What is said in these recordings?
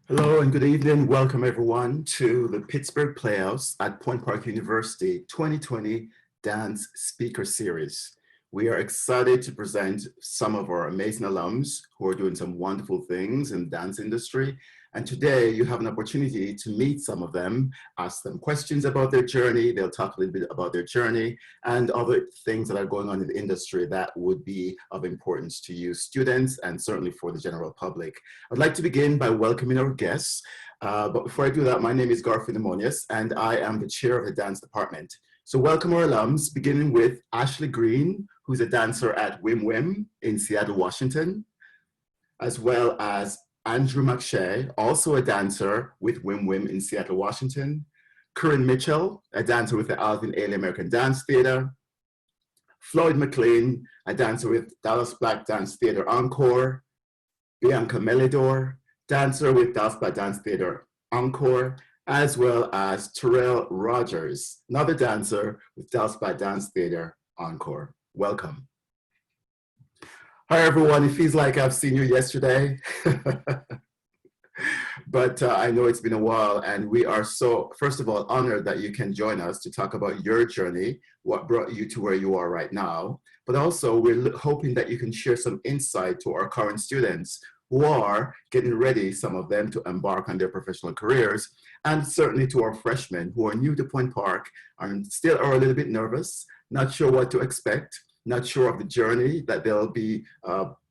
Hello and good evening. Welcome everyone to the Pittsburgh Playhouse at Point Park University 2020 Dance Speaker Series. We are excited to present some of our amazing alums who are doing some wonderful things in the dance industry. And today you have an opportunity to meet some of them, ask them questions about their journey. They'll talk a little bit about their journey and other things that are going on in the industry that would be of importance to you students and certainly for the general public. I'd like to begin by welcoming our guests. But before I do that, my name is Garfield Lemonius and I am the chair of the dance department. So welcome our alums, beginning with Ashley Green, who's a dancer at Wim Wim in Seattle, Washington, as well as Andrew McShay, also a dancer with Wim Wim in Seattle, Washington, Corinne Mitchell, a dancer with the Alvin Ailey American Dance Theater, Floyd McLean, a dancer with Dallas Black Dance Theater Encore, Bianca Melidor, dancer with Dallas Black Dance Theater Encore, as well as Terrell Rogers, another dancer with Dallas Black Dance Theater Encore. Welcome. Hi everyone, it feels like I've seen you yesterday, but I know it's been a while and we are so, first of all, honored that you can join us to talk about your journey, what brought you to where you are right now, but also we're hoping that you can share some insight to our current students who are getting ready, some of them, to embark on their professional careers, and certainly to our freshmen who are new to Point Park and still are a little bit nervous, not sure what to expect, not sure of the journey that they'll be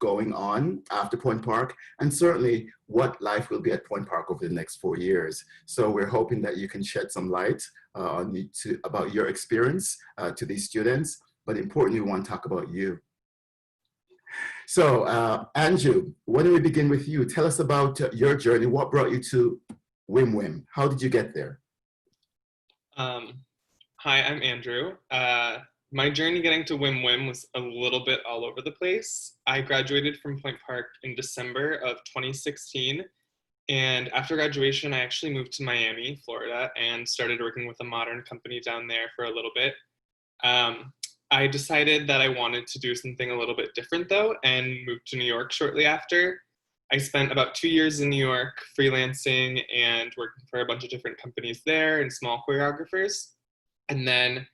going on after Point Park, and certainly what life will be at Point Park over the next 4 years. So we're hoping that you can shed some light about your experience to these students, but importantly, we want to talk about you. So Andrew, why don't we begin with you? Tell us about your journey. What brought you to Wim Wim? How did you get there? Hi, I'm Andrew. My journey getting to Wim Wim was a little bit all over the place. I graduated from Point Park in December of 2016. And after graduation, I actually moved to Miami, Florida, and started working with a modern company down there for a little bit. I decided that I wanted to do something a little bit different though, and moved to New York shortly after. I spent about 2 years in New York freelancing and working for a bunch of different companies there and small choreographers. And then,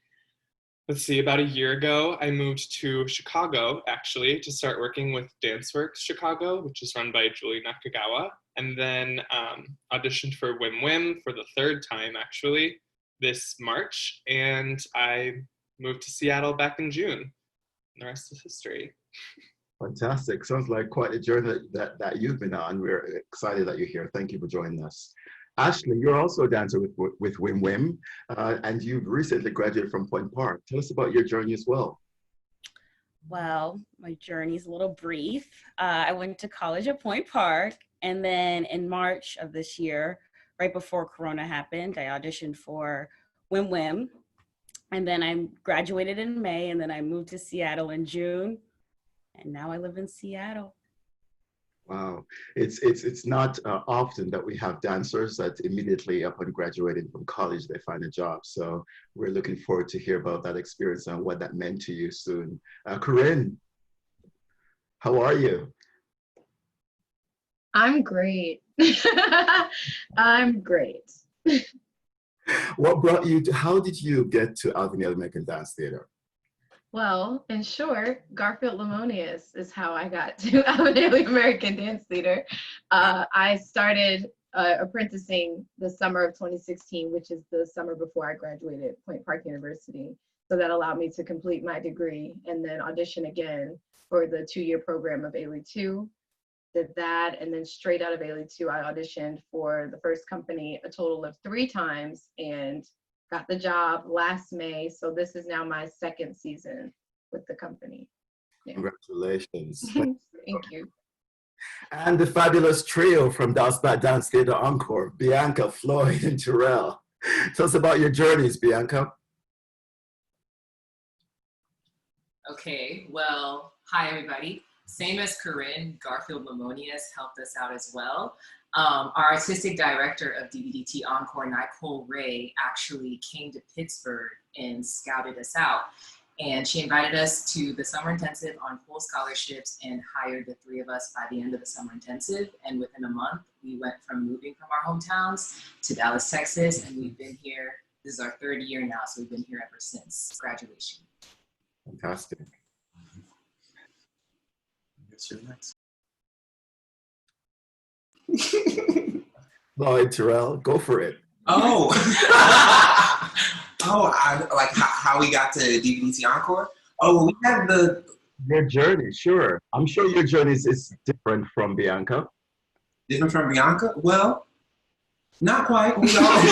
let's see, about a year ago, I moved to Chicago actually to start working with DanceWorks Chicago, which is run by Julie Nakagawa. And then auditioned for Wim Wim for the third time actually this March. And I moved to Seattle back in June. And the rest is history. Fantastic. Sounds like quite a journey that you've been on. We're excited that you're here. Thank you for joining us. Ashley, you're also a dancer with Wim Wim, and you've recently graduated from Point Park. Tell us about your journey as well. Well, my journey is a little brief. I went to college at Point Park, and then in March of this year, right before Corona happened, I auditioned for Wim Wim. And then I graduated in May, and then I moved to Seattle in June, and now I live in Seattle. Wow, it's not often that we have dancers that immediately upon graduating from college they find a job. So we're looking forward to hear about that experience and what that meant to you soon. Corinne, how are you? I'm great. I'm great. What brought you to, how did you get to Alvin Ailey American Dance Theater? Well, in short, Garfield Lemonius is how I got to Alvin Ailey American Dance Theater. I started apprenticing the summer of 2016, which is the summer before I graduated Point Park University. So that allowed me to complete my degree and then audition again for the 2-year program of Ailey 2. Did that, and then straight out of Ailey 2, I auditioned for the first company a total of 3 times and got the job last May. So this is now my 2nd season with the company. Yeah. Congratulations. Thank you. And the fabulous trio from Dallas Black Dance Theater Encore, Bianca, Floyd, and Terrell. Tell us about your journeys, Bianca. Okay, well, hi everybody. Same as Corinne, Garfield Lemonius helped us out as well. Our artistic director of DBDT Encore, Nicole Ray, actually came to Pittsburgh and scouted us out. And she invited us to the summer intensive on full scholarships and hired the 3 of us by the end of the summer intensive. And within a month, we went from moving from our hometowns to Dallas, Texas, and we've been here. This is our 3rd year now, so we've been here ever since graduation. Fantastic. What's your next? Lloyd, Terrell, go for it. Oh, I like how we got to DVDT Encore. Oh, well, we had Your journey, sure. I'm sure your journey is different from Bianca. different from Bianca. Well, not quite. We all.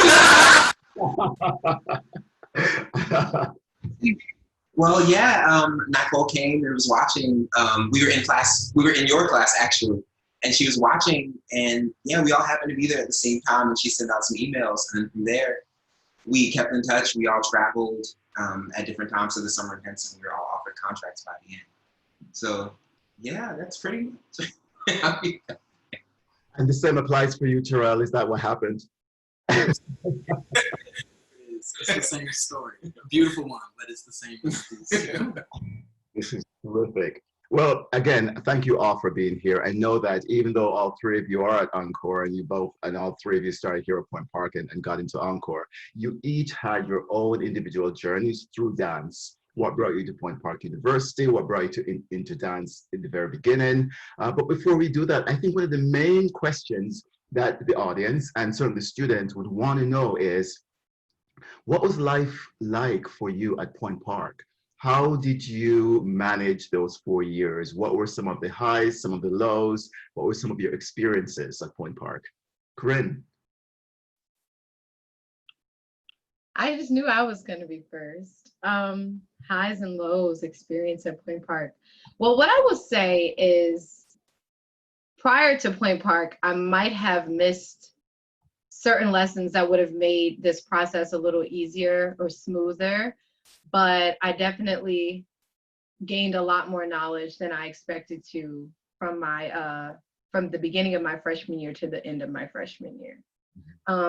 Well, yeah. Nicole came and was watching. We were in class. We were in your class actually, and she was watching. And yeah, we all happened to be there at the same time. And she sent out some emails, and then from there, we kept in touch. We all traveled at different times of the summer intensive, and we were all offered contracts by the end. So yeah, that's pretty much. And the same applies for you, Terrell. Is that what happened? It's the same story. A beautiful one, but it's the same. This is terrific. Well, again, thank you all for being here. I know that even though all 3 of you are at Encore and all 3 of you started here at Point Park and got into Encore, you each had your own individual journeys through dance. What brought you to Point Park University? What brought you into dance in the very beginning? But before we do that, I think one of the main questions that the audience and certainly the students would want to know is, what was life like for you at Point Park? How did you manage those 4 years? What were some of the highs, some of the lows? What were some of your experiences at Point Park? Corinne? I just knew I was going to be first. Highs and lows experience at Point Park. Well, what I will say is, prior to Point Park, I might have missed certain lessons that would have made this process a little easier or smoother, but I definitely gained a lot more knowledge than I expected to from the beginning of my freshman year to the end of my freshman year.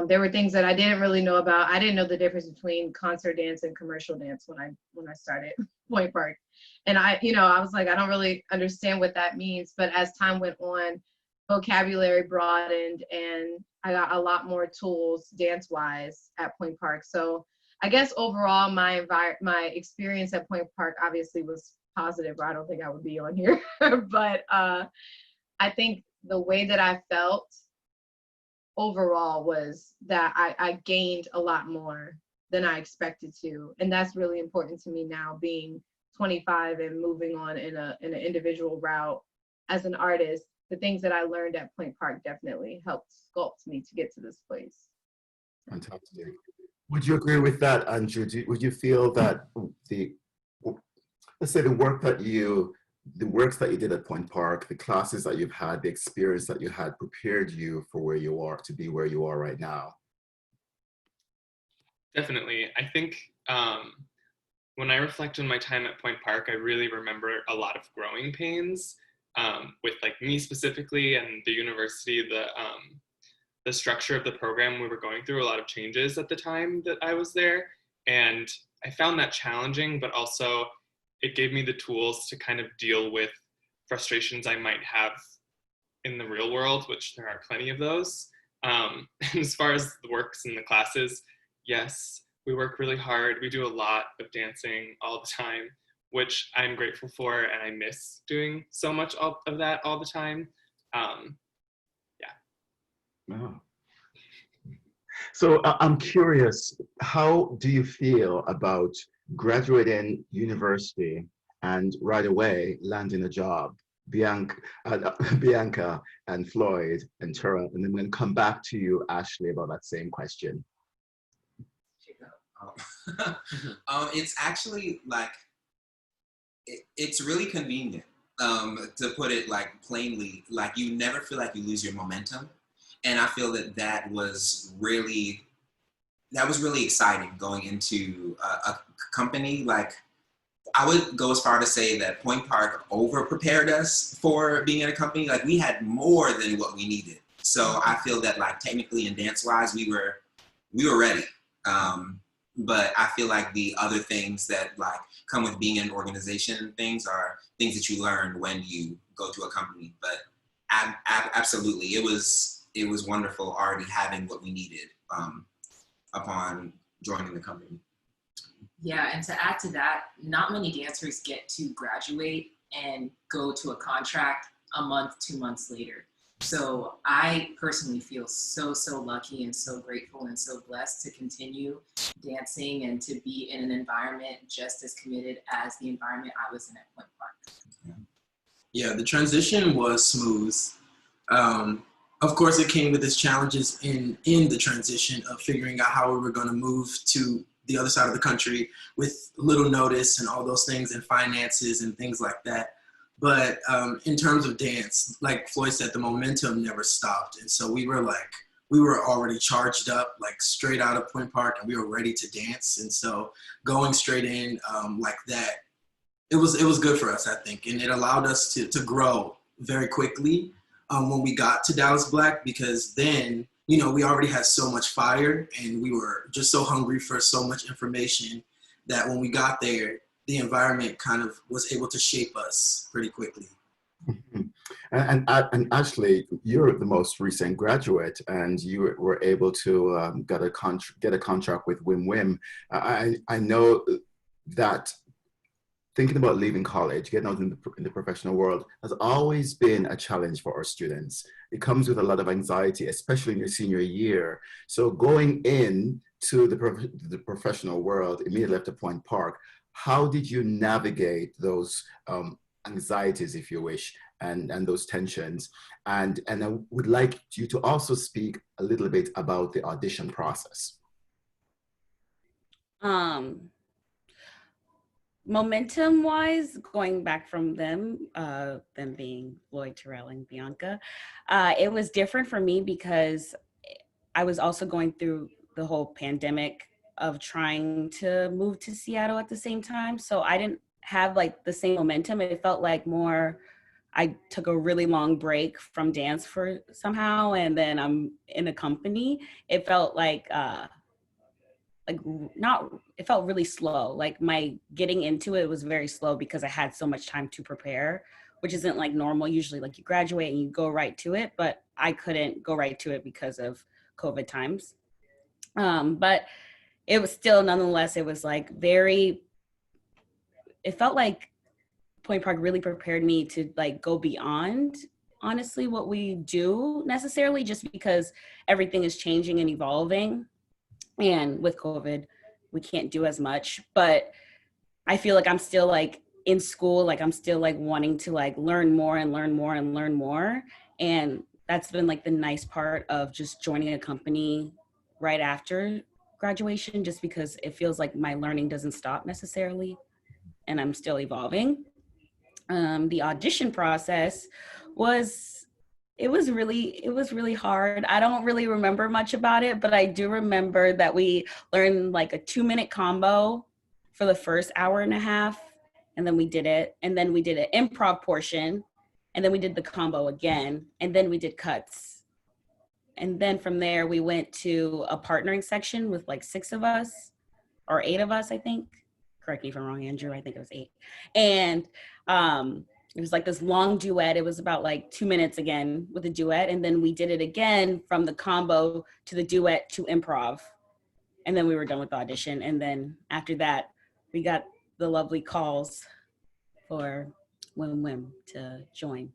There were things that I didn't really know about. I didn't know the difference between concert dance and commercial dance when I started Point Park. And I was like, I don't really understand what that means. But as time went on, vocabulary broadened and I got a lot more tools dance-wise at Point Park. So I guess overall, my experience at Point Park obviously was positive, or I don't think I would be on here. But I think the way that I felt overall was that I gained a lot more than I expected to. And that's really important to me now, being 25 and moving on in an individual route as an artist. The things that I learned at Point Park definitely helped sculpt me to get to this place. Fantastic. Would you agree with that, Andrew? Would you feel that let's say the works that you did at Point Park, the classes that you've had, the experience that you had prepared you for where you are, to be where you are right now? Definitely. I think when I reflect on my time at Point Park, I really remember a lot of growing pains with like me specifically and the university, the structure of the program. We were going through a lot of changes at the time that I was there. And I found that challenging, but also it gave me the tools to kind of deal with frustrations I might have in the real world, which there are plenty of those. And as far as the works and the classes, yes, we work really hard. We do a lot of dancing all the time, which I'm grateful for, and I miss doing so much of that all the time. Oh. So I'm curious, how do you feel about graduating university and right away landing a job? Bianca and Floyd and Tara, and then I'm going to come back to you, Ashley, about that same question. It's actually like, it's really convenient, to put it like plainly. Like, you never feel like you lose your momentum. And I feel that was really exciting going into a company. Like, I would go as far to say that Point Park over prepared us for being in a company. Like, we had more than what we needed. So I feel that, like, technically and dance wise, we were ready. But I feel like the other things that like come with being in an organization and things are things that you learn when you go to a company. But absolutely, it was wonderful already having what we needed upon joining the company. Yeah, and to add to that, not many dancers get to graduate and go to a contract a month, 2 months later. So I personally feel so lucky and so grateful and so blessed to continue dancing and to be in an environment just as committed as the environment I was in at Point Park. Yeah, the transition was smooth. Of course, it came with its challenges in the transition of figuring out how we were going to move to the other side of the country with little notice and all those things and finances and things like that. But in terms of dance, like Floyd said, the momentum never stopped. And so we were already charged up, like straight out of Point Park, and we were ready to dance. And so going straight in like that, it was good for us, I think. And it allowed us to grow very quickly when we got to Dallas Black, because then, you know, we already had so much fire and we were just so hungry for so much information that when we got there, the environment kind of was able to shape us pretty quickly. And Ashley, you're the most recent graduate, and you were able to get a contract with Wim Wim. I know that thinking about leaving college, getting out in the professional world has always been a challenge for our students. It comes with a lot of anxiety, especially in your senior year. So going in to the professional world immediately after Point Park, how did you navigate those anxieties, if you wish, and those tensions? And I would like you to also speak a little bit about the audition process. Momentum wise, going back from them being Lloyd, Terrell, and Bianca, it was different for me because I was also going through the whole pandemic of trying to move to Seattle at the same time. So I didn't have like the same momentum. It felt like more, I took a really long break from dance for somehow, and then I'm in a company. It felt like it felt really slow. Like my getting into it was very slow because I had so much time to prepare, which isn't like normal. Usually like you graduate and you go right to it, but I couldn't go right to it because of COVID times. But it was still, nonetheless, it was like it felt like Point Park really prepared me to like go beyond honestly what we do necessarily, just because everything is changing and evolving. And with COVID, we can't do as much, but I feel like I'm still like in school, like I'm still like wanting to like learn more and learn more and learn more. And that's been like the nice part of just joining a company right after graduation, just because it feels like my learning doesn't stop necessarily and I'm still evolving. The audition process was really hard. I don't really remember much about it, but I do remember that we learned like a 2-minute combo for the first hour and a half, and then we did it, and then we did an improv portion, and then we did the combo again, and then we did cuts. And then from there we went to a partnering section with like 6 of us or 8 of us, I think. Correct me if I'm wrong, Andrew. I think it was 8. And it was like this long duet. It was about like 2 minutes again with a duet. And then we did it again from the combo to the duet to improv. And then we were done with the audition. And then after that, we got the lovely calls for Wim Wim to join.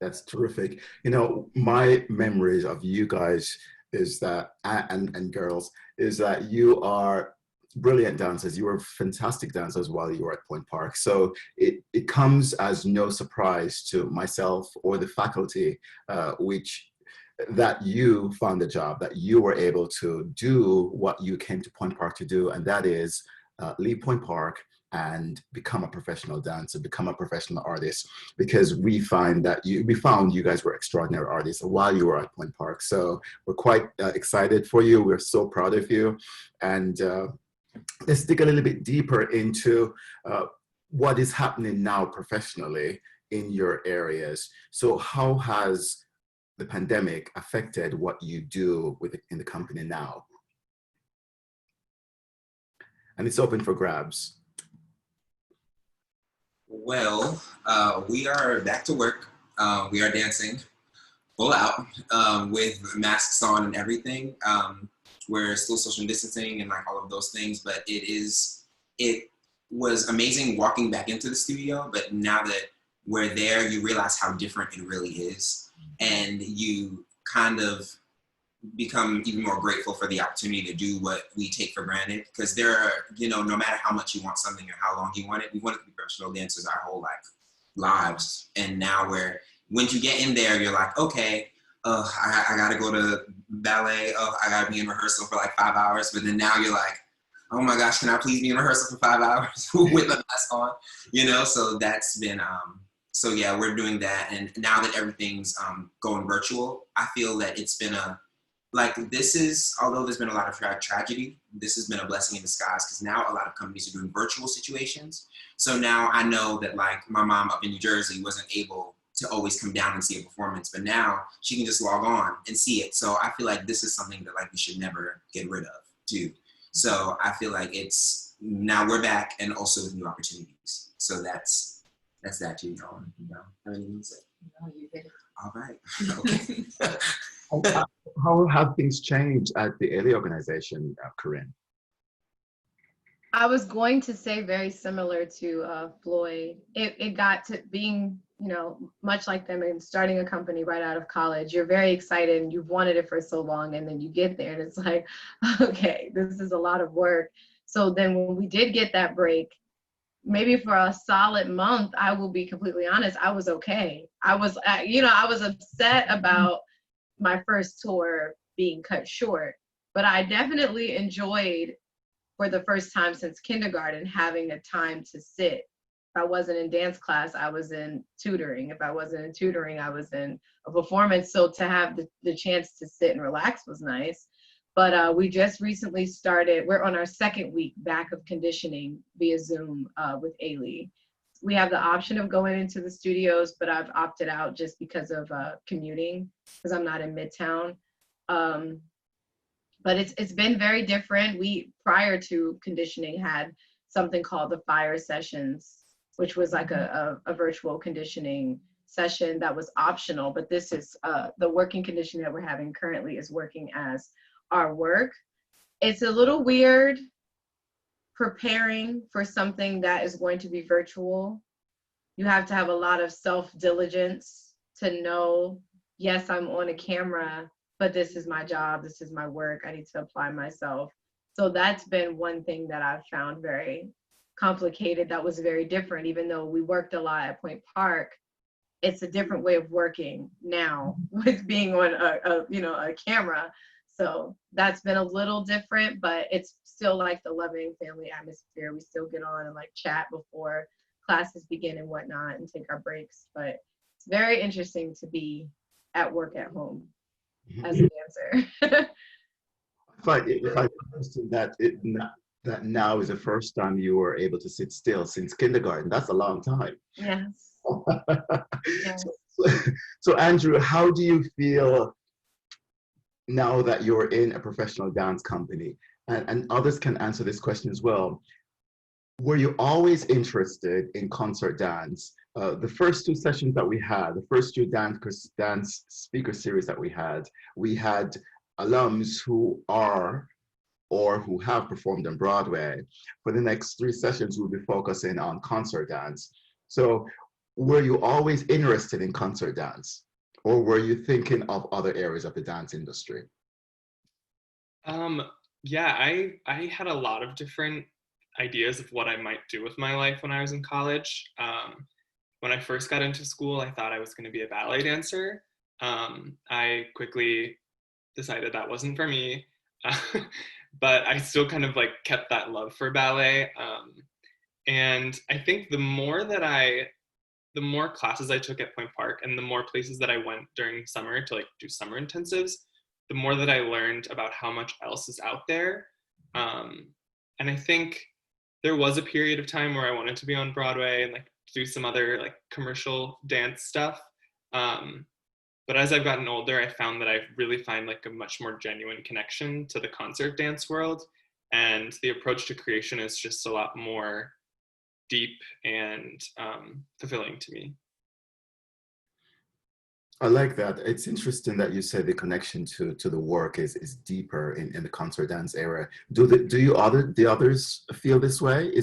That's terrific. You know, my memories of you guys is that, and girls, is that you are brilliant dancers. You were fantastic dancers while you were at Point Park. So it comes as no surprise to myself or the faculty, that you found a job, that you were able to do what you came to Point Park to do, and that is leave Point Park and become a professional dancer, become a professional artist, because we found you guys were extraordinary artists while you were at Point Park. So we're quite excited for you. We're so proud of you. And let's dig a little bit deeper into what is happening now professionally in your areas. So how has the pandemic affected what you do in the company now? and it's open for grabs. Well, we are back to work. We are dancing full out with masks on and everything. We're still social distancing and like all of those things, but it was amazing walking back into the studio. But now that we're there, you realize how different it really is. And you kind of become even more grateful for the opportunity to do what we take for granted. Because there are, you know, no matter how much you want something or how long you want it, we wanted to be professional dancers our whole lives. And now once you get in there, you're like, okay, I gotta go to ballet. I gotta be in rehearsal for like 5 hours. But then now you're like, oh my gosh, can I please be in rehearsal for 5 hours with a mask on? You know, so that's been, so yeah, we're doing that. And now that everything's going virtual, I feel that it's been although there's been a lot of tragedy, this has been a blessing in disguise because now a lot of companies are doing virtual situations. So now I know that like my mom up in New Jersey wasn't able to always come down and see a performance, but now she can just log on and see it. So I feel like this is something that like we should never get rid of too. So I feel like now we're back and also with new opportunities. So that's that too, y'all. You know, anything to say? No, you did it. All right. Okay. How have things changed at the Ailey organization, Corinne? I was going to say very similar to Floyd. It got to being, you know, much like them and starting a company right out of college. You're very excited and you've wanted it for so long, and then you get there and it's like, okay, this is a lot of work. So then when we did get that break, maybe for a solid month, I will be completely honest, I was okay. I was upset about my first tour being cut short, but I definitely enjoyed, for the first time since kindergarten, having a time to sit. If I wasn't in dance class, I was in tutoring. If I wasn't in tutoring, I was in a performance. So to have the chance to sit and relax was nice. But we just recently started, we're on our second week back of conditioning via Zoom with Ailey. We have the option of going into the studios, but I've opted out just because of commuting, because I'm not in Midtown. But it's been very different. We, prior to conditioning, had something called the Fire Sessions, which was like a virtual conditioning session that was optional. But this is the working conditioning that we're having currently is working as our work. It's a little weird preparing for something that is going to be virtual. You have to have a lot of self-diligence to know, yes, I'm on a camera, but this is my job, this is my work, I need to apply myself. So that's been one thing that I've found very complicated, that was very different. Even though we worked a lot at Point Park, it's a different way of working now with being on a camera. So that's been a little different, but it's still like the loving family atmosphere. We still get on and like chat before classes begin and whatnot and take our breaks. But it's very interesting to be at work at home as a dancer. If I understand that now is the first time you were able to sit still since kindergarten. That's a long time. Yes. Yes. So Andrew, how do you feel now that you're in a professional dance company? And others can answer this question as well. Were you always interested in concert dance? The first two sessions that we had, the first two dance speaker series that we had alums who are or who have performed on Broadway. For the next three sessions, we'll be focusing on concert dance. So were you always interested in concert dance, or were you thinking of other areas of the dance industry? Yeah, I had a lot of different ideas of what I might do with my life when I was in college. When I first got into school, I thought I was going to be a ballet dancer. I quickly decided that wasn't for me, but I still kind of like kept that love for ballet. And I think the more classes I took at Point Park and the more places that I went during summer to like do summer intensives, the more that I learned about how much else is out there. And I think there was a period of time where I wanted to be on Broadway and like do some other like commercial dance stuff. But as I've gotten older, I found that I really find like a much more genuine connection to the concert dance world. and the approach to creation is just a lot more deep and fulfilling to me. I like that. It's interesting that you say the connection to the work is deeper in the concert dance era. The others feel this way?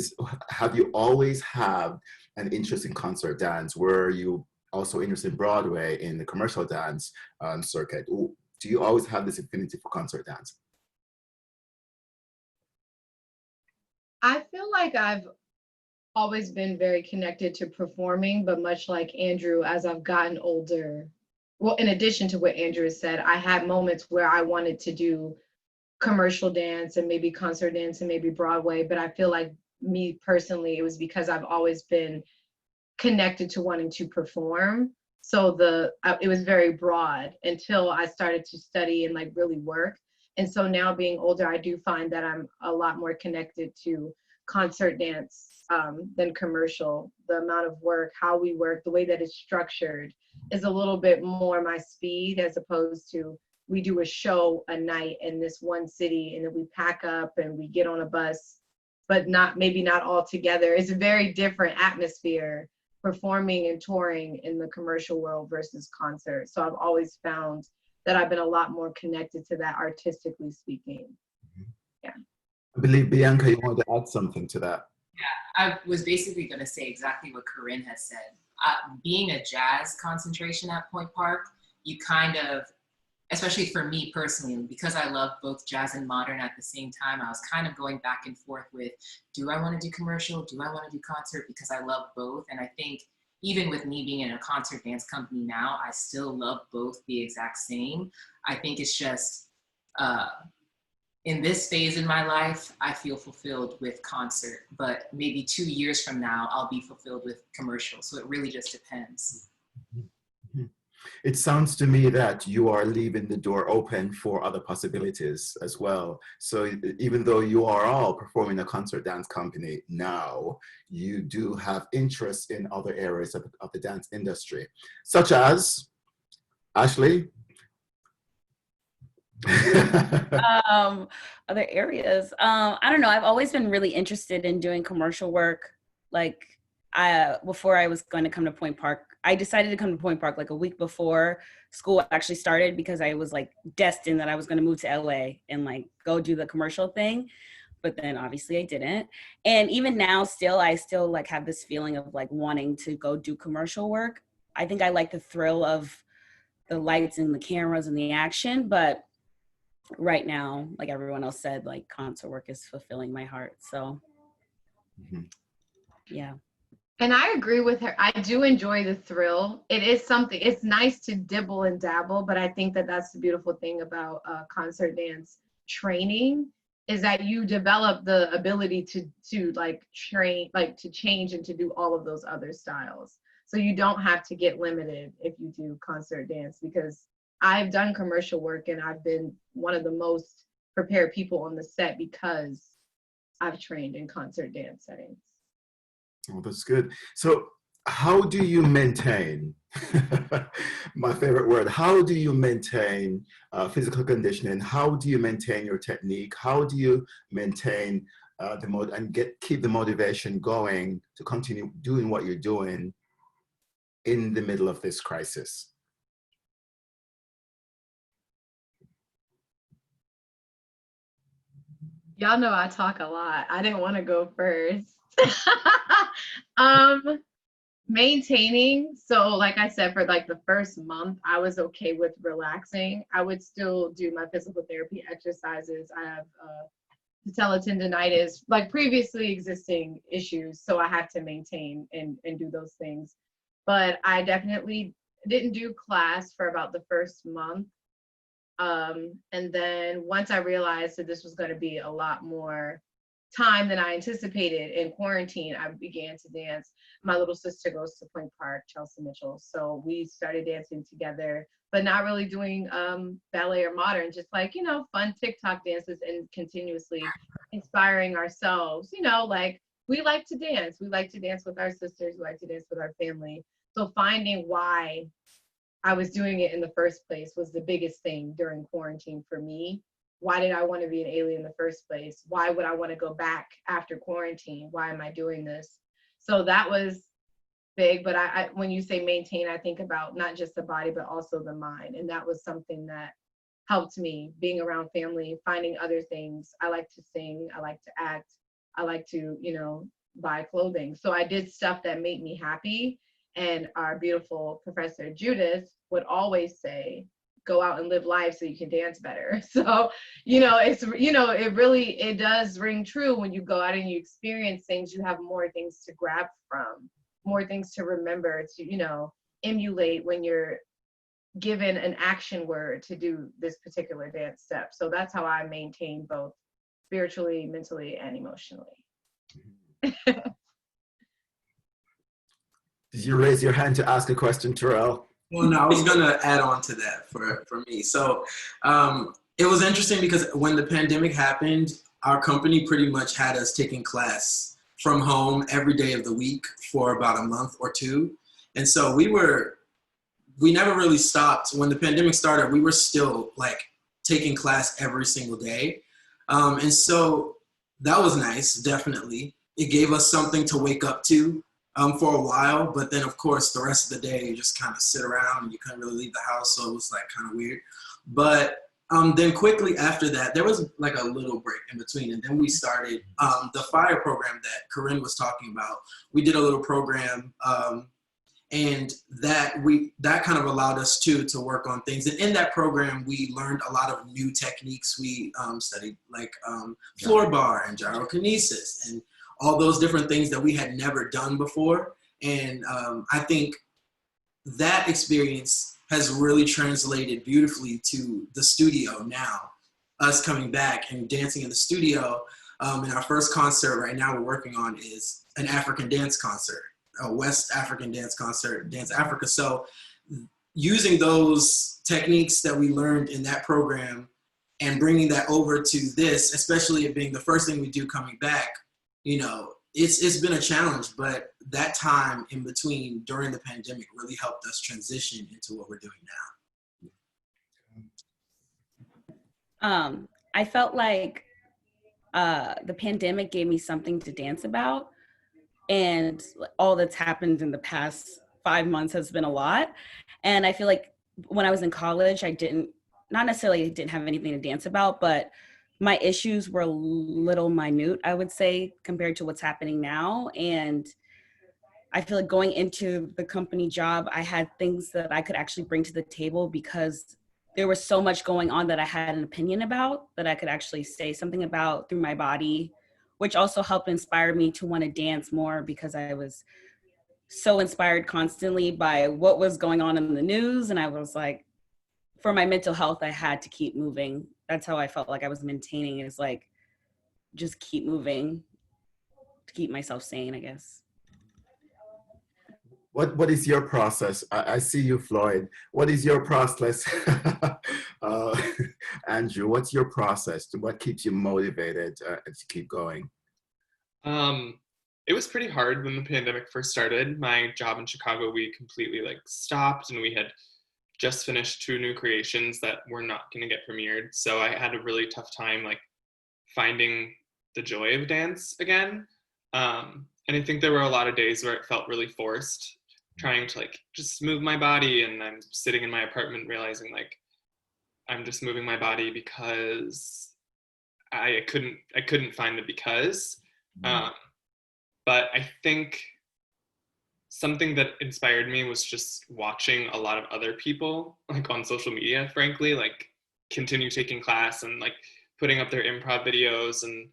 Have you always had an interest in concert dance? Were you also interested in Broadway in the commercial dance circuit? Do you always have this affinity for concert dance? I feel like I've always been very connected to performing, but much like Andrew, as I've gotten older, well, in addition to what Andrew said, I had moments where I wanted to do commercial dance and maybe concert dance and maybe Broadway, but I feel like me personally, it was because I've always been connected to wanting to perform. So it was very broad until I started to study and like really work. And so now being older, I do find that I'm a lot more connected to concert dance than commercial. The amount of work, how we work, the way that it's structured is a little bit more my speed, as opposed to we do a show a night in this one city and then we pack up and we get on a bus, but maybe not all together. It's a very different atmosphere performing and touring in the commercial world versus concert. So I've always found that I've been a lot more connected to that, artistically speaking. Yeah. I believe, Bianca, you wanted to add something to that. Yeah, I was basically going to say exactly what Corinne has said. Being a jazz concentration at Point Park, you kind of, especially for me personally, because I love both jazz and modern at the same time, I was kind of going back and forth with, do I want to do commercial? Do I want to do concert? Because I love both. And I think even with me being in a concert dance company now, I still love both the exact same. I think it's just, in this phase in my life, I feel fulfilled with concert, but maybe 2 years from now, I'll be fulfilled with commercial. So it really just depends. It sounds to me that you are leaving the door open for other possibilities as well. So even though you are all performing a concert dance company now, you do have interest in other areas of the dance industry, such as, Ashley? Other areas. I don't know. I've always been really interested in doing commercial work. Like before I was going to come to Point Park, I decided to come to Point Park like a week before school actually started, because I was like destined that I was going to move to LA and like go do the commercial thing. But then obviously I didn't. And even now I still like have this feeling of like wanting to go do commercial work. I think I like the thrill of the lights and the cameras and the action, but right now, like everyone else said, like concert work is fulfilling my heart. So yeah. And I agree with her. I do enjoy the thrill. It is something, it's nice to dibble and dabble, but I think that that's the beautiful thing about concert dance training, is that you develop the ability to like train, like to change and to do all of those other styles. So you don't have to get limited if you do concert dance, because I've done commercial work and I've been one of the most prepared people on the set because I've trained in concert dance settings. Oh, that's good. So how do you maintain, my favorite word, how do you maintain physical conditioning? How do you maintain your technique? How do you maintain keep the motivation going to continue doing what you're doing in the middle of this crisis? Y'all know I talk a lot. I didn't want to go first. Maintaining. So like I said, for like the first month, I was okay with relaxing. I would still do my physical therapy exercises. I have patella tendonitis, like previously existing issues. So I had to maintain and do those things. But I definitely didn't do class for about the first month. And then once I realized that this was going to be a lot more time than I anticipated in quarantine, I began to dance. My little sister goes to Point Park, Chelsea Mitchell. So we started dancing together, but not really doing ballet or modern, just like, you know, fun TikTok dances and continuously inspiring ourselves. You know, like we like to dance. We like to dance with our sisters. We like to dance with our family. So finding why I was doing it in the first place was the biggest thing during quarantine for me, why did I want to be an alien in the first place? Why would I want to go back after quarantine? Why am I doing this? So that was big. But I when you say maintain, I think about not just the body, but also the mind. And that was something that helped me, being around family, finding other things. I like to sing, I like to act, I like to, buy clothing. So I did stuff that made me happy. And our beautiful professor Judith would always say, go out and live life so you can dance better. So, it does ring true when you go out and you experience things, you have more things to grab from, more things to remember, to, emulate when you're given an action word to do this particular dance step. So that's how I maintain both spiritually, mentally, and emotionally. Did you raise your hand to ask a question, Terrell? Well, no, I was gonna add on to that for me. So it was interesting because when the pandemic happened, our company pretty much had us taking class from home every day of the week for about a month or two. And so we never really stopped. When the pandemic started, we were still like taking class every single day. And so that was nice, definitely. It gave us something to wake up to for a while, but then of course the rest of the day you just kind of sit around and you couldn't really leave the house, so it was like kind of weird. But then quickly after that, there was like a little break in between, and then we started the FIRE program that Corinne was talking about. We did a little program, and that kind of allowed us to work on things. And in that program, we learned a lot of new techniques. We studied like floor bar and gyrokinesis and all those different things that we had never done before. And I think that experience has really translated beautifully to the studio now, us coming back and dancing in the studio. And our first concert right now we're working on is an African dance concert, a West African dance concert, Dance Africa. So using those techniques that we learned in that program and bringing that over to this, especially it being the first thing we do coming back, it's been a challenge, but that time in between during the pandemic really helped us transition into what we're doing now. I felt like the pandemic gave me something to dance about, and all that's happened in the past 5 months has been a lot. And I feel like when I was in college, I not necessarily didn't have anything to dance about, but my issues were a little minute, I would say, compared to what's happening now. And I feel like going into the company job, I had things that I could actually bring to the table because there was so much going on that I had an opinion about, that I could actually say something about through my body, which also helped inspire me to want to dance more, because I was so inspired constantly by what was going on in the news. And I was like, for my mental health, I had to keep moving. That's how I felt like I was maintaining it, is like, just keep moving to keep myself sane, I guess. What is your process? I see you, Floyd. What is your process? Andrew, what's your process? What keeps you motivated to keep going? It was pretty hard when the pandemic first started. My job in Chicago, we completely stopped, and we had just finished 2 new creations that were not going to get premiered. So I had a really tough time finding the joy of dance again. And I think there were a lot of days where it felt really forced, trying to just move my body, and I'm sitting in my apartment realizing I'm just moving my body because I couldn't find the because. But I think something that inspired me was just watching a lot of other people on social media, frankly, continue taking class and putting up their improv videos, and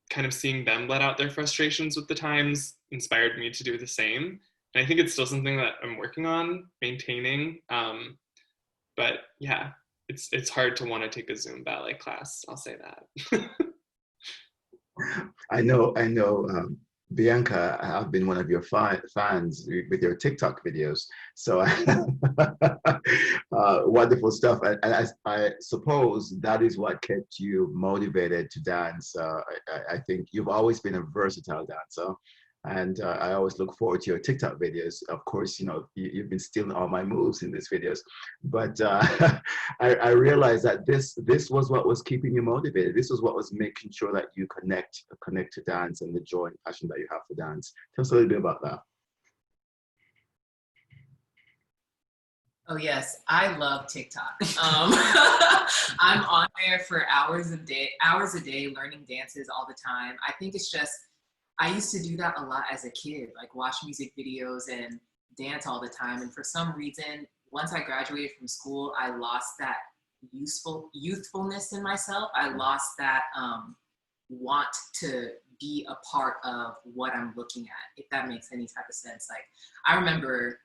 kind of seeing them let out their frustrations with the times inspired me to do the same. And I think it's still something that I'm working on maintaining. But yeah, it's hard to want to take a Zoom ballet class, I'll say that. I know, Bianca, I've been one of your fans with your TikTok videos. So wonderful stuff. And I suppose that is what kept you motivated to dance. I think you've always been a versatile dancer. And I always look forward to your TikTok videos. Of course, you know, you've been stealing all my moves in these videos, but I realized that this was what was keeping you motivated. This was what was making sure that you connect to dance and the joy and passion that you have for dance. Tell us a little bit about that. Oh yes, I love TikTok. I'm on there for hours a day, learning dances all the time. I think it's just, I used to do that a lot as a kid, like watch music videos and dance all the time. And for some reason, once I graduated from school, I lost that youthfulness in myself. I lost that want to be a part of what I'm looking at, if that makes any type of sense. Like, I remember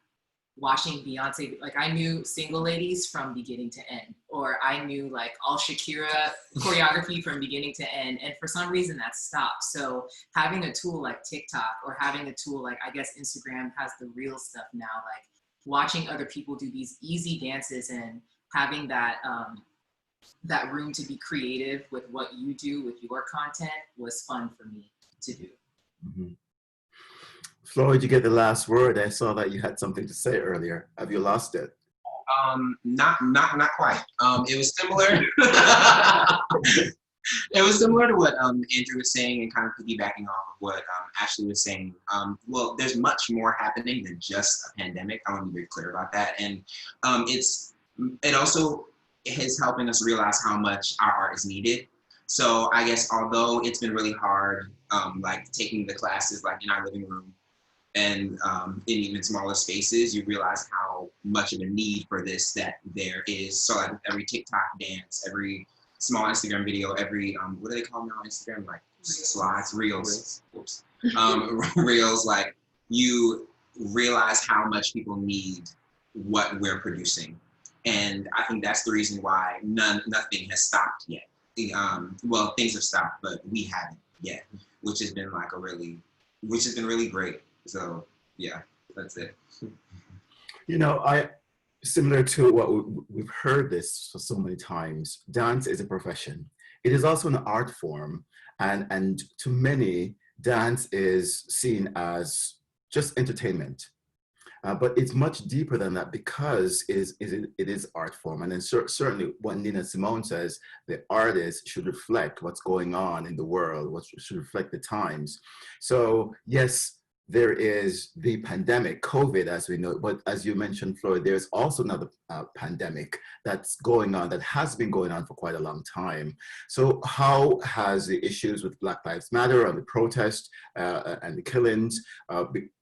watching Beyonce, like I knew Single Ladies from beginning to end, or I knew like all Shakira choreography from beginning to end, and for some reason that stopped. So having a tool like TikTok, or having a tool like, I guess Instagram has the real stuff now, like watching other people do these easy dances and having that that room to be creative with what you do with your content was fun for me to do. Mm-hmm. Floyd, you get the last word. I saw that you had something to say earlier. Have you lost it? Not quite. It was similar. It was similar to what Andrew was saying, and kind of piggybacking off of what Ashley was saying. Well, there's much more happening than just a pandemic. I want to be very clear about that. And it also is helping us realize how much our art is needed. So I guess although it's been really hard, like taking the classes like in our living room, and in even smaller spaces, you realize how much of a need for this that there is. So like every TikTok dance, every small Instagram video, every, what do they call them now on Instagram? Like slides, reels. Oops. Reels, like you realize how much people need what we're producing. And I think that's the reason why nothing has stopped yet. Well, things have stopped, but we haven't yet, which has been like which has been really great. So yeah, that's it. You know, similar to what we've heard this for so many times, dance is a profession. It is also an art form, and to many, dance is seen as just entertainment. But it's much deeper than that, because it is art form. And then certainly what Nina Simone says, the artist should reflect what's going on in the world, what should reflect the times. So yes, there is the pandemic, COVID, as we know, but as you mentioned, Floyd, there's also another pandemic that's going on, that has been going on for quite a long time. So how has the issues with Black Lives Matter and the protest and the killings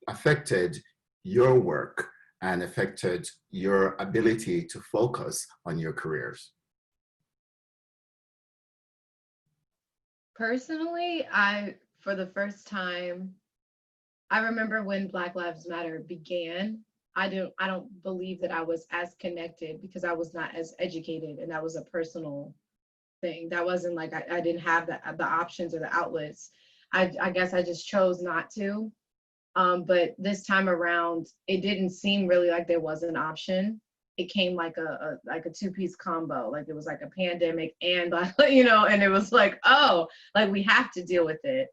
affected your work and affected your ability to focus on your careers? Personally, for the first time, I remember when Black Lives Matter began, I don't believe that I was as connected, because I was not as educated, and that was a personal thing. That wasn't like I didn't have the options or the outlets. I guess I just chose not to. But this time around, it didn't seem really like there was an option. It came like a two-piece combo. Like it was like a pandemic and you know, and it was like, oh, like we have to deal with it.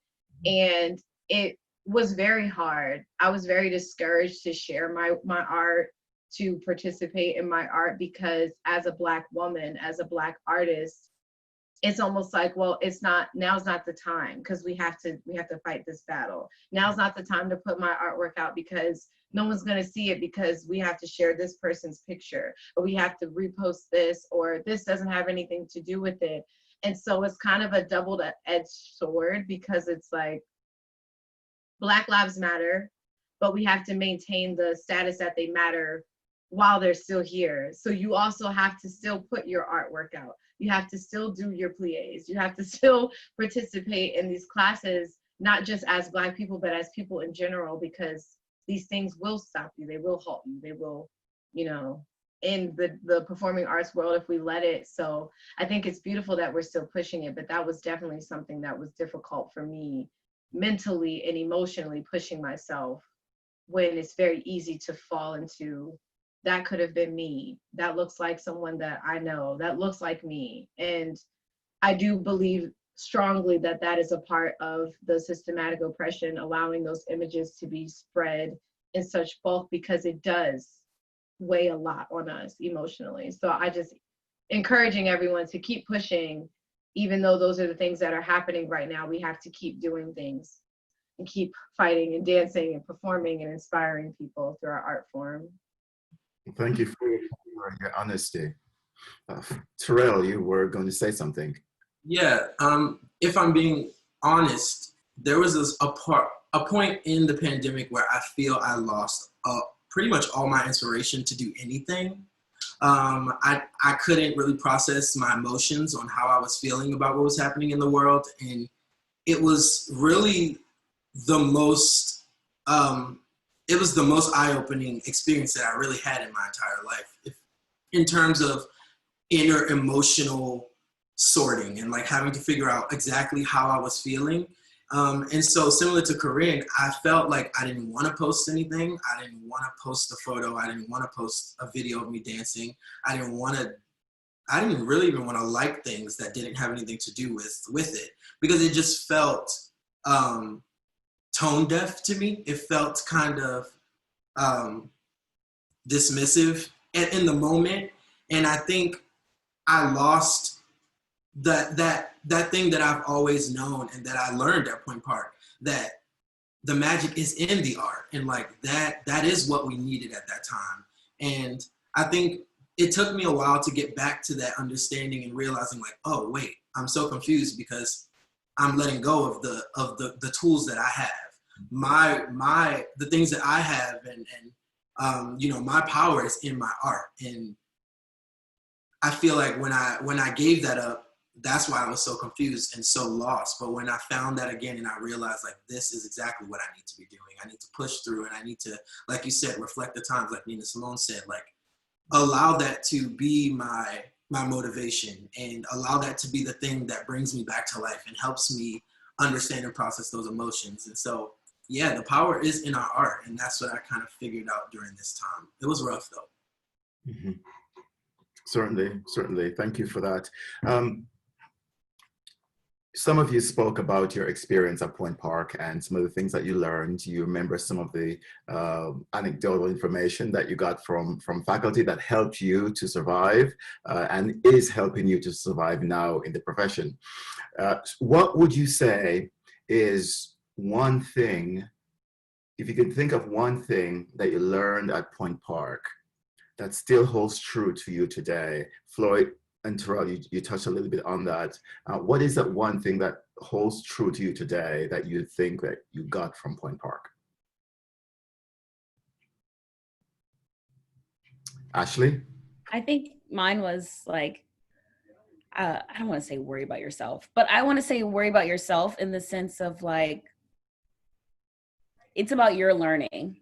And it was very hard. I was very discouraged to share my art, to participate in my art, because as a Black woman, as a Black artist, it's almost like, well, now's not the time, because we have to fight this battle. Now's not the time to put my artwork out, because no one's going to see it, because we have to share this person's picture, or we have to repost this, or this doesn't have anything to do with it. And so it's kind of a double-edged sword, because it's like Black Lives Matter, but we have to maintain the status that they matter while they're still here. So you also have to still put your artwork out. You have to still do your pliés. You have to still participate in these classes, not just as Black people, but as people in general, because these things will stop you. They will halt you. They will, you know, in the performing arts world, if we let it. So I think it's beautiful that we're still pushing it, but that was definitely something that was difficult for me, mentally and emotionally, pushing myself, when it's very easy to fall into, that could have been me. That looks like someone that I know. That looks like me. And I do believe strongly that that is a part of the systematic oppression, allowing those images to be spread in such bulk, because it does weigh a lot on us emotionally. So I just encouraging everyone to keep pushing, even though those are the things that are happening right now. We have to keep doing things and keep fighting and dancing and performing and inspiring people through our art form. Thank you for your honesty. Terrell, you were going to say something. Yeah, if I'm being honest, there was a point in the pandemic where I feel I lost pretty much all my inspiration to do anything. I couldn't really process my emotions on how I was feeling about what was happening in the world, and it was really the most eye-opening experience that I really had in my entire life, in terms of inner emotional sorting and like having to figure out exactly how I was feeling. And so similar to Corinne, I felt like I didn't want to post anything. I didn't want to post a photo. I didn't want to post a video of me dancing. I didn't really even want to like things that didn't have anything to do with it, because it just felt tone deaf to me. It felt kind of dismissive in the moment. And I think I lost that thing that I've always known and that I learned at Point Park, that the magic is in the art, and like that is what we needed at that time. And I think it took me a while to get back to that understanding and realizing like, oh wait, I'm so confused because I'm letting go of the tools that I have. The things that I have and you know, my power is in my art. And I feel like when I gave that up, that's why I was so confused and so lost. But when I found that again and I realized like, this is exactly what I need to be doing. I need to push through, and I need to, like you said, reflect the times, like Nina Simone said, like allow that to be my motivation, and allow that to be the thing that brings me back to life and helps me understand and process those emotions. And so, yeah, the power is in our art. And that's what I kind of figured out during this time. It was rough though. Mm-hmm. Certainly. Thank you for that. Some of you spoke about your experience at Point Park and some of the things that you learned. You remember some of the anecdotal information that you got from faculty that helped you to survive and is helping you to survive now in the profession. What would you say is one thing, if you could think of one thing that you learned at Point Park that still holds true to you today? Floyd and Terrell, you touched a little bit on that. What is that one thing that holds true to you today that you think that you got from Point Park? Ashley? I think mine was like, I don't want to say worry about yourself, but I want to say worry about yourself in the sense of like, it's about your learning.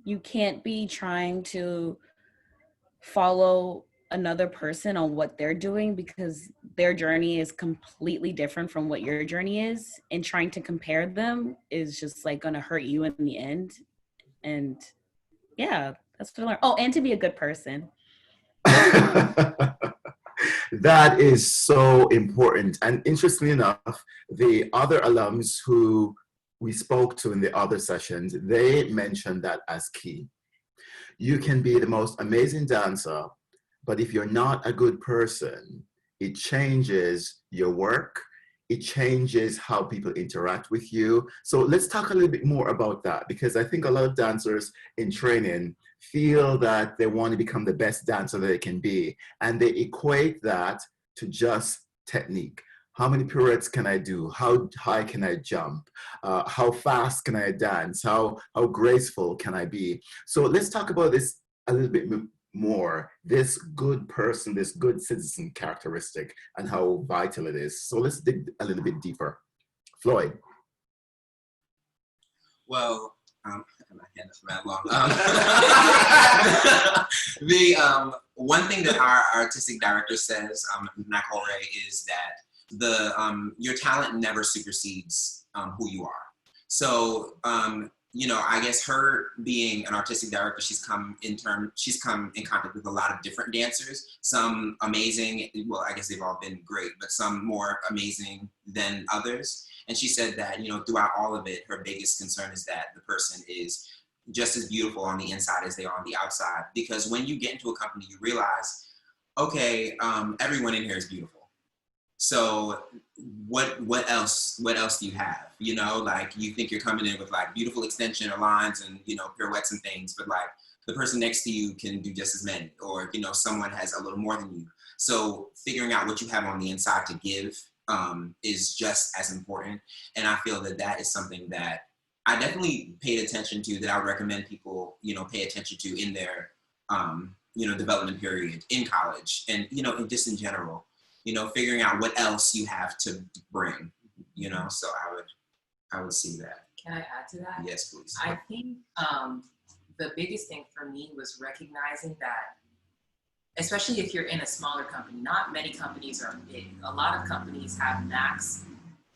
You can't be trying to follow another person on what they're doing, because their journey is completely different from what your journey is, and trying to compare them is just like going to hurt you in the end. And yeah, that's what I learned. Oh, and to be a good person. That is so important. And interestingly enough, the other alums who we spoke to in the other sessions, they mentioned that as key. You can be the most amazing dancer, but if you're not a good person, it changes your work. It changes how people interact with you. So let's talk a little bit more about that, because I think a lot of dancers in training feel that they want to become the best dancer they can be, and they equate that to just technique. How many pirouettes can I do? How high can I jump? How fast can I dance? How graceful can I be? So let's talk about this a little bit more, this good person, this good citizen characteristic, and how vital it is. So let's dig a little bit deeper. Floyd. Well, my hand is mad long. The one thing that our artistic director says, Nicole Ray, is that your talent never supersedes who you are. So I guess her being an artistic director, she's come in contact with a lot of different dancers, some amazing, well, I guess they've all been great, but some more amazing than others. And she said that, throughout all of it, her biggest concern is that the person is just as beautiful on the inside as they are on the outside. Because when you get into a company, you realize, okay, everyone in here is beautiful. So what else do you have? Like you think you're coming in with like beautiful extension or lines and, pirouettes and things, but like the person next to you can do just as many, or, someone has a little more than you. So figuring out what you have on the inside to give is just as important. And I feel that that is something that I definitely paid attention to, that I would recommend people, pay attention to in their, development period in college and, and just in general. Figuring out what else you have to bring, so I would see that. Can I add to that? Yes, please. I think the biggest thing for me was recognizing that, especially if you're in a smaller company, not many companies are big. A lot of companies have max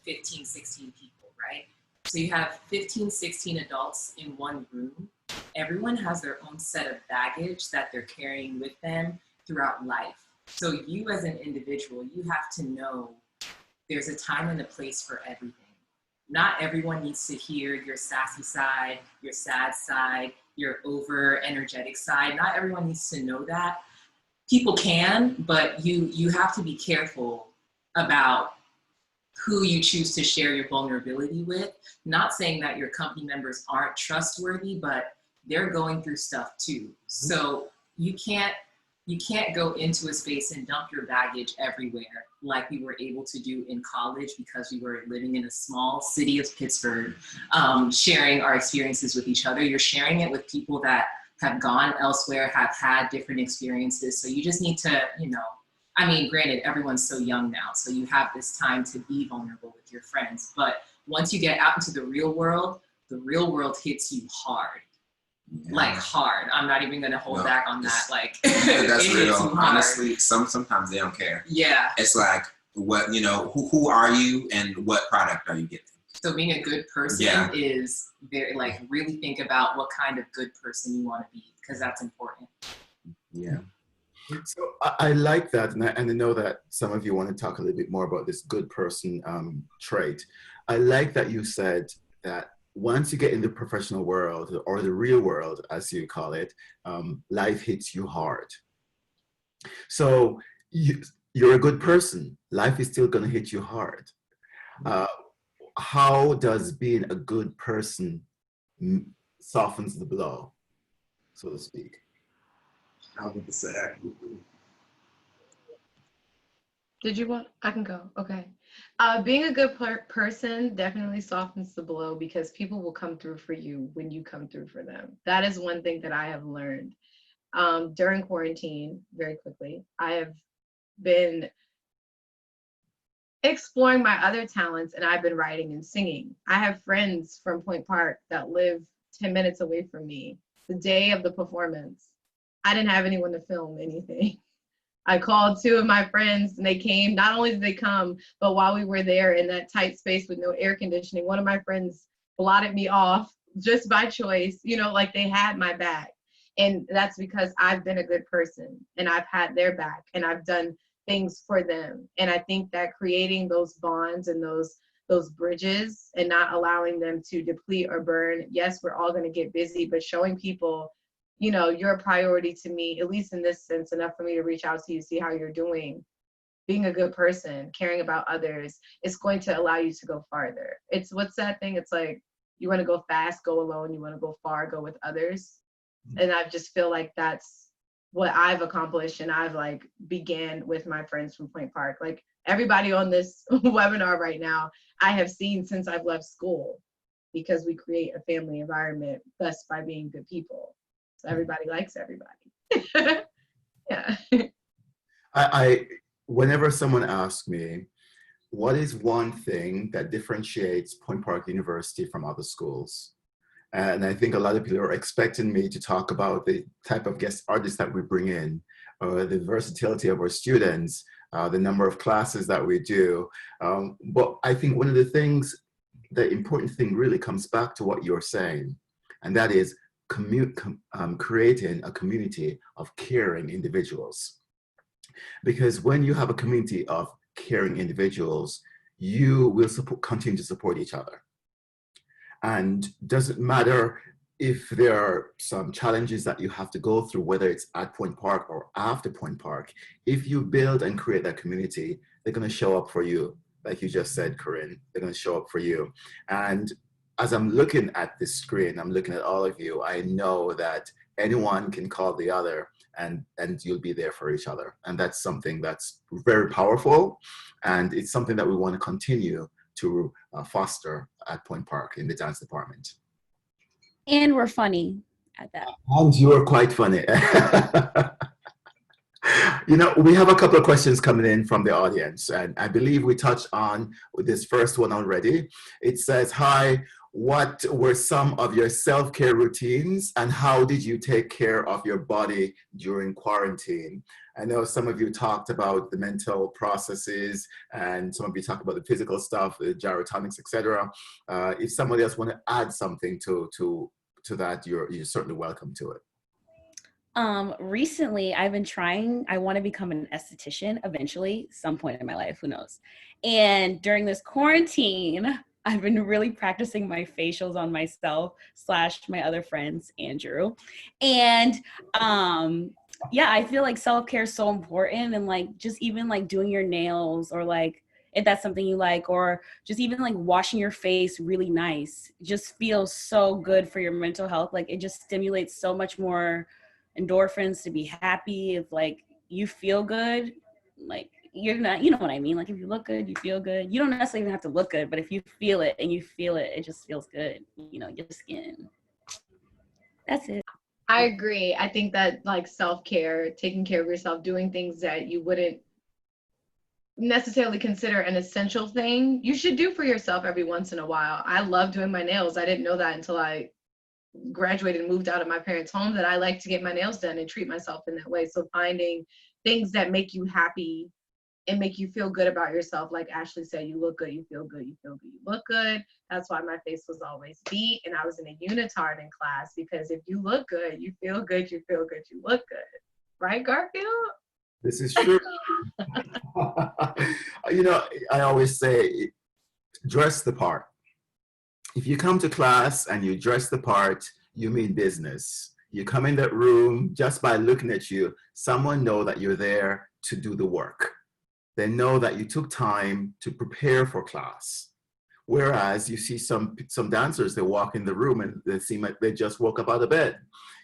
15, 16 people, right? So you have 15, 16 adults in one room. Everyone has their own set of baggage that they're carrying with them throughout life. So you as an individual, you have to know there's a time and a place for everything. Not everyone needs to hear your sassy side, your sad side, your over energetic side. Not everyone needs to know that. People can, but you have to be careful about who you choose to share your vulnerability with. Not saying that your company members aren't trustworthy, but they're going through stuff too. So you can't go into a space and dump your baggage everywhere like we were able to do in college, because we were living in a small city of Pittsburgh, sharing our experiences with each other. You're sharing it with people that have gone elsewhere, have had different experiences. So you just need to, granted, everyone's so young now, so you have this time to be vulnerable with your friends. But once you get out into the real world hits you hard. Yeah. Like hard. I'm not even gonna hold back on that. Like that's real. Honestly, sometimes they don't care. Yeah. It's like what who are you and what product are you getting? So being a good person is very really think about what kind of good person you want to be, because that's important. Yeah. So I like that, and I know that some of you want to talk a little bit more about this good person trait. I like that you said that once you get in the professional world, or the real world, as you call it, life hits you hard. So you're a good person. Life is still going to hit you hard. How does being a good person softens the blow, so to speak? I would say absolutely. Did you want? I can go. Okay. Being a good person definitely softens the blow, because people will come through for you when you come through for them. That is one thing that I have learned during quarantine. Very quickly, I have been exploring my other talents, and I've been writing and singing. I have friends from Point Park that live 10 minutes away from me. The day of the performance, I didn't have anyone to film anything. I called two of my friends and they came. Not only did they come, but while we were there in that tight space with no air conditioning, one of my friends blotted me off just by choice, like they had my back. And that's because I've been a good person and I've had their back and I've done things for them. And I think that creating those bonds and those bridges and not allowing them to deplete or burn. Yes, we're all going to get busy, but showing people, you're a priority to me, at least in this sense, enough for me to reach out to you, see how you're doing. Being a good person, caring about others, it's going to allow you to go farther. It's what's that thing? It's like, you want to go fast, go alone. You want to go far, go with others. And I just feel like that's what I've accomplished. And I've began with my friends from Point Park. Like everybody on this webinar right now, I have seen since I've left school, because we create a family environment best by being good people. So everybody likes everybody. Yeah. I whenever someone asks me, what is one thing that differentiates Point Park University from other schools? And I think a lot of people are expecting me to talk about the type of guest artists that we bring in, the versatility of our students, the number of classes that we do. But I think one of the important thing really comes back to what you're saying. and that is creating a community of caring individuals. Because when you have a community of caring individuals, you will continue to support each other. And doesn't matter if there are some challenges that you have to go through, whether it's at Point Park or after Point Park, if you build and create that community, they're going to show up for you. Like you just said, Corinne, they're going to show up for you. And as I'm looking at this screen, I'm looking at all of you, I know that anyone can call the other and you'll be there for each other. And that's something that's very powerful. And it's something that we want to continue to foster at Point Park in the dance department. And we're funny at that. And you are quite funny. You know, we have a couple of questions coming in from the audience, and I believe we touched on this first one already. It says, hi, what were some of your self-care routines and how did you take care of your body during quarantine? I know some of you talked about the mental processes and some of you talked about the physical stuff, the gyrotonics, etc. If somebody else want to add something to that, you're certainly welcome to it. Recently I've been trying, I want to become an esthetician eventually, some point in my life, who knows. And during this quarantine, I've been really practicing my facials on myself / my other friends, Andrew. And yeah, I feel like self-care is so important, and like just even like doing your nails, or like if that's something you like, or just even like washing your face really nice, just feels so good for your mental health. Like it just stimulates so much more endorphins to be happy. If like you feel good, like you're not, you know what I mean? Like if you look good, you feel good. You don't necessarily even have to look good, but if you feel it and you feel it, it just feels good, you know, your skin. That's it. I agree. I think that like self-care, taking care of yourself, doing things that you wouldn't necessarily consider an essential thing, you should do for yourself every once in a while. I love doing my nails. I didn't know that until I graduated and moved out of my parents' home, that I like to get my nails done and treat myself in that way. So finding things that make you happy and make you feel good about yourself. Like Ashley said, you look good, you feel good, you feel good, you look good. That's why my face was always beat. And I was in a unitard in class, because if you look good, you feel good, you feel good, you look good. Right, Garfield? This is true. You know, I always say, dress the part. If you come to class and you dress the part, you mean business. You come in that room, just by looking at you, someone know that you're there to do the work. They know that you took time to prepare for class. Whereas you see some dancers, they walk in the room and they seem like they just woke up out of bed.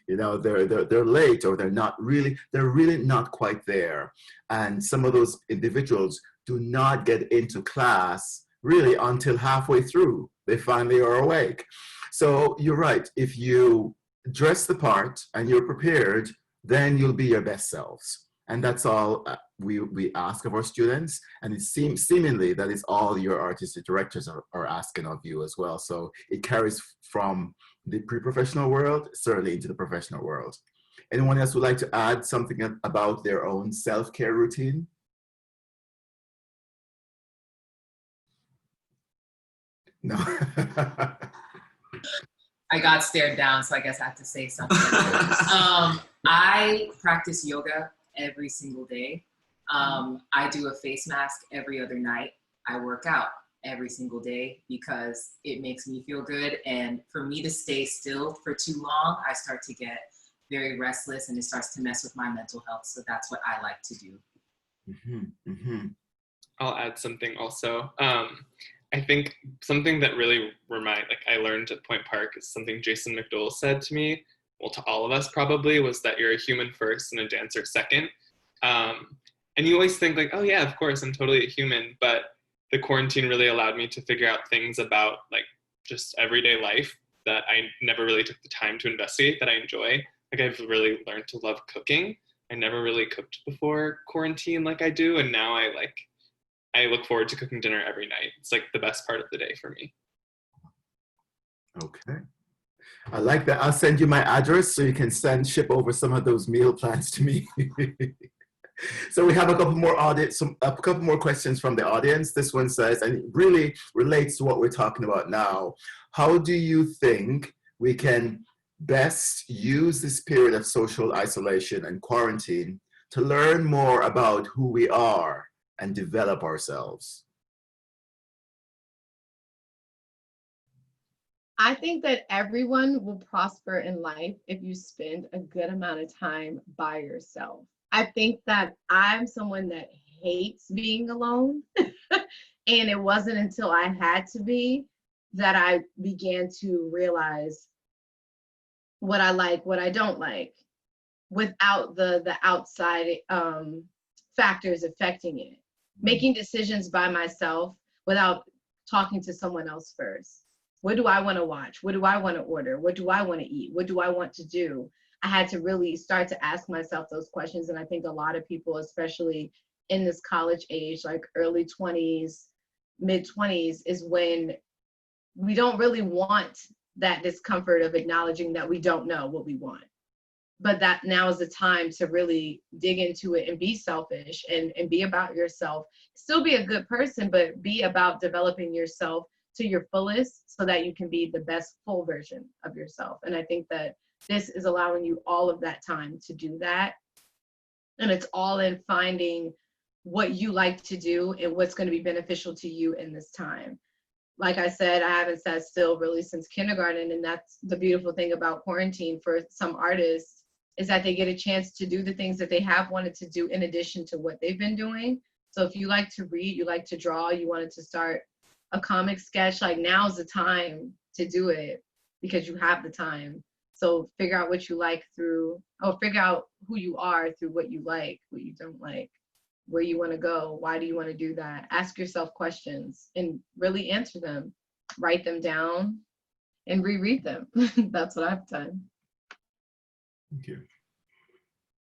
You know, they're late, or they're really not quite there. And some of those individuals do not get into class really until halfway through. They finally are awake. So you're right. If you dress the part and you're prepared, then you'll be your best selves. And that's all we ask of our students. And it seems seemingly that is all your artistic directors are asking of you as well. So it carries from the pre-professional world, certainly into the professional world. Anyone else would like to add something about their own self-care routine? No. I got stared down, so I guess I have to say something. I practice yoga every single day. I do a face mask every other night. I work out every single day because it makes me feel good. And for me to stay still for too long, I start to get very restless and it starts to mess with my mental health. So that's what I like to do. Mm-hmm, mm-hmm. I'll add something also. I think something that really I learned at Point Park is something Jason McDowell said to me, well, to all of us probably, was that you're a human first and a dancer second. And you always think like, oh yeah, of course, I'm totally a human. But the quarantine really allowed me to figure out things about like just everyday life that I never really took the time to investigate that I enjoy. Like I've really learned to love cooking. I never really cooked before quarantine like I do. And now I look forward to cooking dinner every night. It's like the best part of the day for me. Okay. I like that. I'll send you my address so you can ship over some of those meal plans to me. So we have a couple more questions from the audience. This one says, and it really relates to what we're talking about now. How do you think we can best use this period of social isolation and quarantine to learn more about who we are and develop ourselves? I think that everyone will prosper in life if you spend a good amount of time by yourself. I think that I'm someone that hates being alone. And it wasn't until I had to be that I began to realize what I like, what I don't like, without the outside factors affecting it. Making decisions by myself without talking to someone else first. What do I want to watch? What do I want to order? What do I want to eat? What do I want to do? I had to really start to ask myself those questions. And I think a lot of people, especially in this college age, like early 20s, mid 20s, is when we don't really want that discomfort of acknowledging that we don't know what we want. But that now is the time to really dig into it and be selfish and be about yourself. Still be a good person, but be about developing yourself to your fullest so that you can be the best full version of yourself. And I think that this is allowing you all of that time to do that. And it's all in finding what you like to do and what's going to be beneficial to you in this time. Like I said, I haven't sat still really since kindergarten. And that's the beautiful thing about quarantine for some artists, is that they get a chance to do the things that they have wanted to do in addition to what they've been doing. So if you like to read, you like to draw, you wanted to start a comic sketch, like now's the time to do it because you have the time. So figure out what you like figure out who you are through what you like, what you don't like, where you want to go, why do you want to do that? Ask yourself questions and really answer them. Write them down and reread them. That's what I've done. Thank you.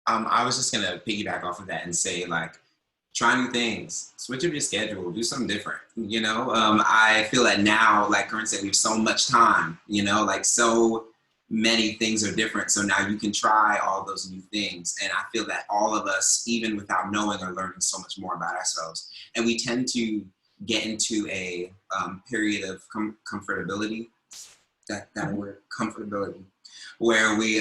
I was just gonna piggyback off of that and say, like, try new things, switch up your schedule, do something different. You know, I feel that now, like Corinne said, we have so much time. You know, like so many things are different. So now you can try all those new things. And I feel that all of us, even without knowing, are learning so much more about ourselves. And we tend to get into a period of comfortability. That word, comfortability, where we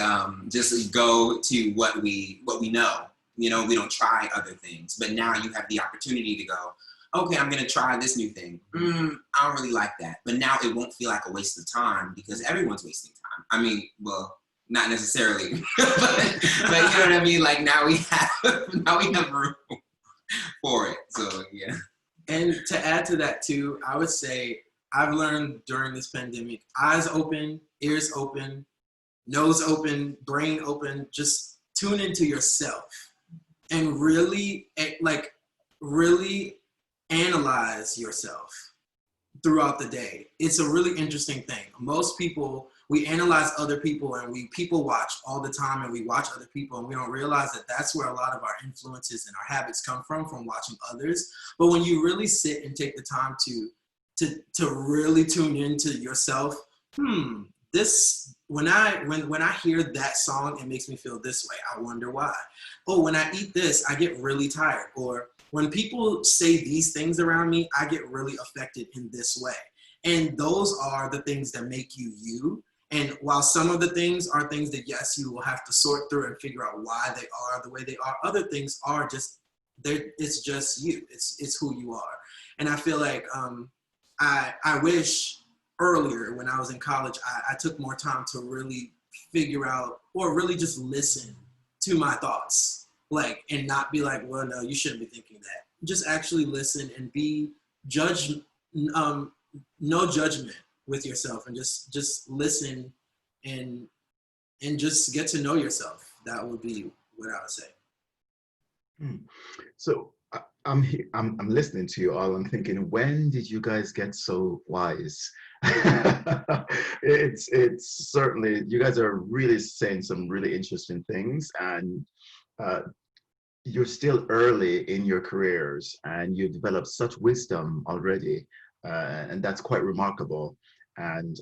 just go to what we know. You know, we don't try other things. But now you have the opportunity to go, okay, I'm gonna try this new thing. I don't really like that. But now it won't feel like a waste of time because everyone's wasting time. I mean, well, not necessarily, but you know what I mean? Like now we have room for it. So yeah. And to add to that too, I would say I've learned during this pandemic, eyes open, ears open, nose open, brain open, just tune into yourself and really analyze yourself throughout the day. It's a really interesting thing. Most people, we analyze other people and we people watch all the time and we watch other people and we don't realize that that's where a lot of our influences and our habits come from watching others. But when you really sit and take the time to really tune into yourself, when I hear that song, it makes me feel this way. I wonder why. Oh, when I eat this, I get really tired. Or when people say these things around me, I get really affected in this way. And those are the things that make you you. And while some of the things are things that, yes, you will have to sort through and figure out why they are the way they are, other things are just, it's just you. It's who you are. And I feel like I wish earlier when I was in college, I took more time to really figure out or really just listen to my thoughts, like, and not be like, well, no, you shouldn't be thinking that. Just actually listen and be no judgment with yourself and just listen and just get to know yourself. That would be what I would say. So I'm listening to you all. I'm thinking, when did you guys get so wise? It's certainly, you guys are really saying some really interesting things, and you're still early in your careers and you developed such wisdom already, and that's quite remarkable. And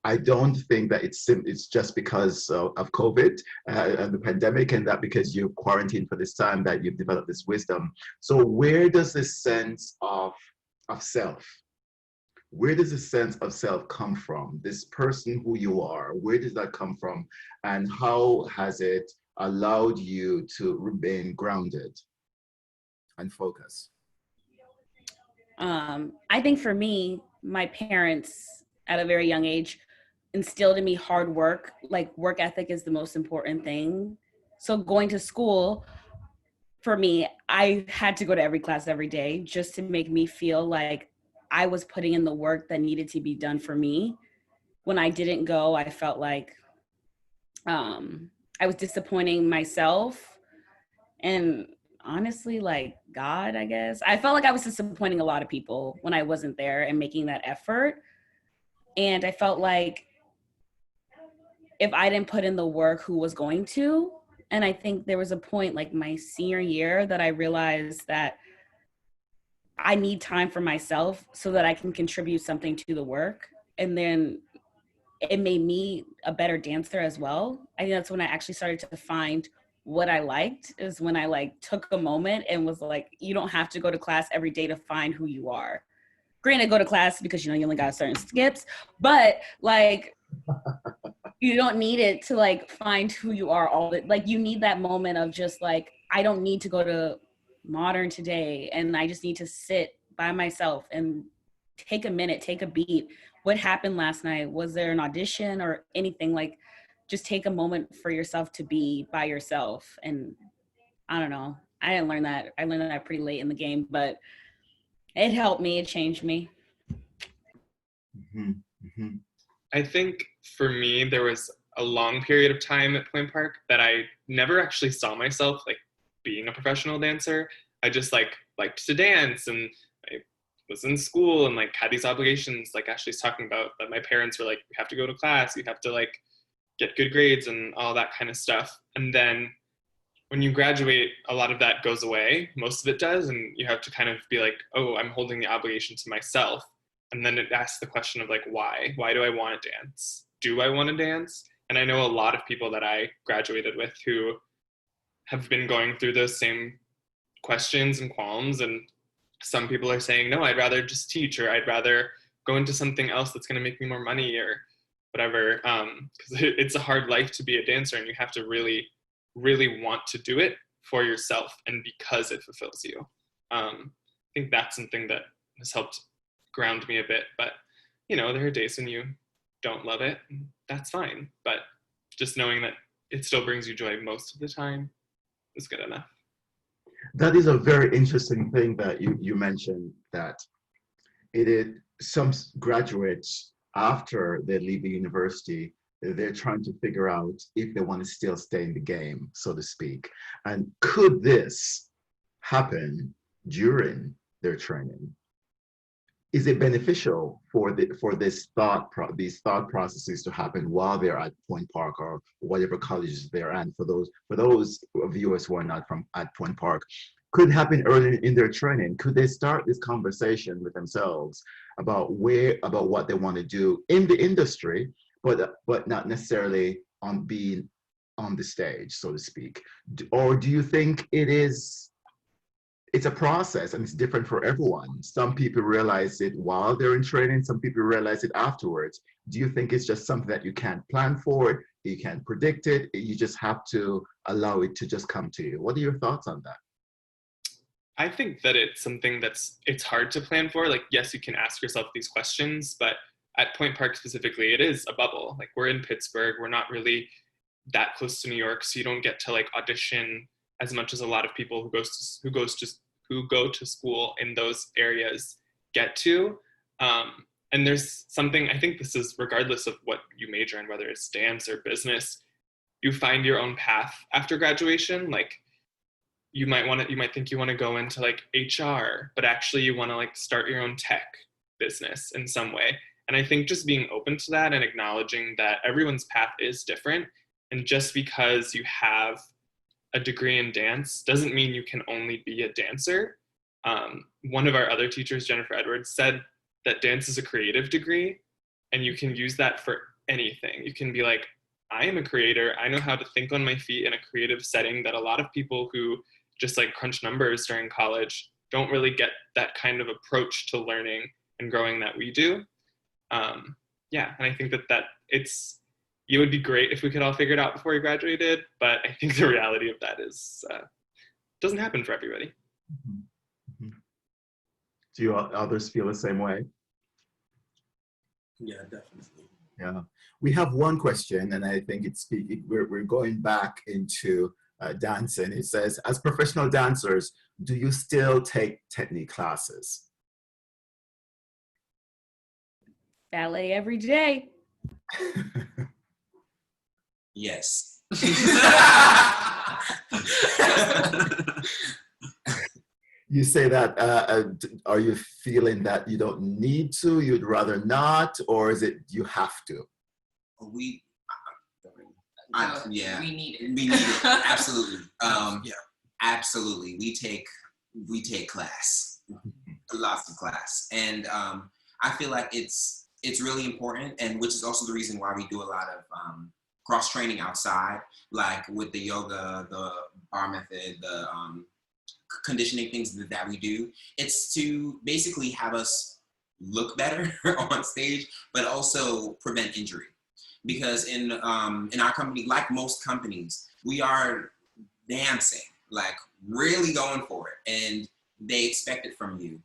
I don't think that it's just because of COVID and the pandemic, and that because you've quarantined for this time that you've developed this wisdom. So where does this sense of self, where does the sense of self come from? This person who you are, where does that come from? And how has it allowed you to remain grounded and focused? I think for me, my parents at a very young age instilled in me hard work. Like, work ethic is the most important thing. So going to school, for me, I had to go to every class every day just to make me feel like I was putting in the work that needed to be done for me. When I didn't go, I felt like I was disappointing myself and honestly, like, God, I guess. I felt like I was disappointing a lot of people when I wasn't there and making that effort. And I felt like if I didn't put in the work, who was going to? And I think there was a point like my senior year that I realized that I need time for myself so that I can contribute something to the work. And then it made me a better dancer as well. I think that's when I actually started to find what I liked, is when I like took a moment and was like, you don't have to go to class every day to find who you are. Granted, go to class because you know you only got certain skips, but like you don't need it to like find who you are all the like you need that moment of just like, I don't need to go to modern today and I just need to sit by myself and take a minute, take a beat. What happened last night? Was there an audition or anything? Like, just take a moment for yourself to be by yourself. And I don't know, I didn't learn that. I learned that pretty late in the game, but it helped me, it changed me. Mm-hmm. Mm-hmm. I think for me, there was a long period of time at Point Park that I never actually saw myself like being a professional dancer. I just like liked to dance, and I was in school and like had these obligations, like Ashley's talking about, that my parents were like, you have to go to class, you have to like get good grades and all that kind of stuff. And then when you graduate, a lot of that goes away. Most of it does. And you have to kind of be like, oh, I'm holding the obligation to myself. And then it asks the question of like, why? Why do I want to dance? Do I want to dance? And I know a lot of people that I graduated with who have been going through those same questions and qualms. And some people are saying, no, I'd rather just teach, or I'd rather go into something else that's going to make me more money or whatever. Because it's a hard life to be a dancer, and you have to really, really want to do it for yourself and because it fulfills you. I think that's something that has helped ground me a bit. But, you know, there are days when you don't love it. That's fine. But just knowing that it still brings you joy most of the time is good enough. That is a very interesting thing that you mentioned, that it is some graduates, after they leave the university, they're trying to figure out if they want to still stay in the game, so to speak. And could this happen during their training? Is it beneficial for these thought processes to happen while they're at Point Park or whatever colleges they're at? For those viewers who are not from at Point Park, could happen early in their training. Could they start this conversation with themselves about what they want to do in the industry, but not necessarily on being on the stage, so to speak? Or do you think it's a process and it's different for everyone? Some people realize it while they're in training, some people realize it afterwards. Do you think it's just something that you can't plan for, you can't predict it, you just have to allow it to just come to you? What are your thoughts on that? I think that it's something it's hard to plan for. Like, yes, you can ask yourself these questions, but at Point Park specifically, it is a bubble. Like, we're in Pittsburgh, we're not really that close to New York, so you don't get to like audition as much as a lot of people who go to school in those areas get to. And there's something, I think this is regardless of what you major in, whether it's dance or business, you find your own path after graduation. Like, you might think you want to go into like HR, but actually you want to like start your own tech business in some way. And I think just being open to that and acknowledging that everyone's path is different. And just because you have a degree in dance doesn't mean you can only be a dancer. One of our other teachers, Jennifer Edwards, said that dance is a creative degree, and you can use that for anything. You can be like, I am a creator. I know how to think on my feet in a creative setting that a lot of people who just like crunch numbers during college don't really get that kind of approach to learning and growing that we do. Yeah, and I think that it would be great if we could all figure it out before we graduated, but I think the reality of that is doesn't happen for everybody. Mm-hmm. Do you others feel the same way? Yeah, definitely. Yeah, we have one question, and I think we're going back into dancing. It says, as professional dancers, do you still take technique classes? Ballet every day. Yes. You say that, are you feeling that you don't need to, you'd rather not, or is it you have to? Yeah. We need it. We need it. Absolutely. Yeah. Absolutely. We take class, lots of class. And I feel like it's really important, and which is also the reason why we do a lot of cross training outside, like with the yoga, the bar method, the conditioning things that we do. It's to basically have us look better on stage, but also prevent injury. Because in our company, like most companies, we are dancing, like really going for it, and they expect it from you.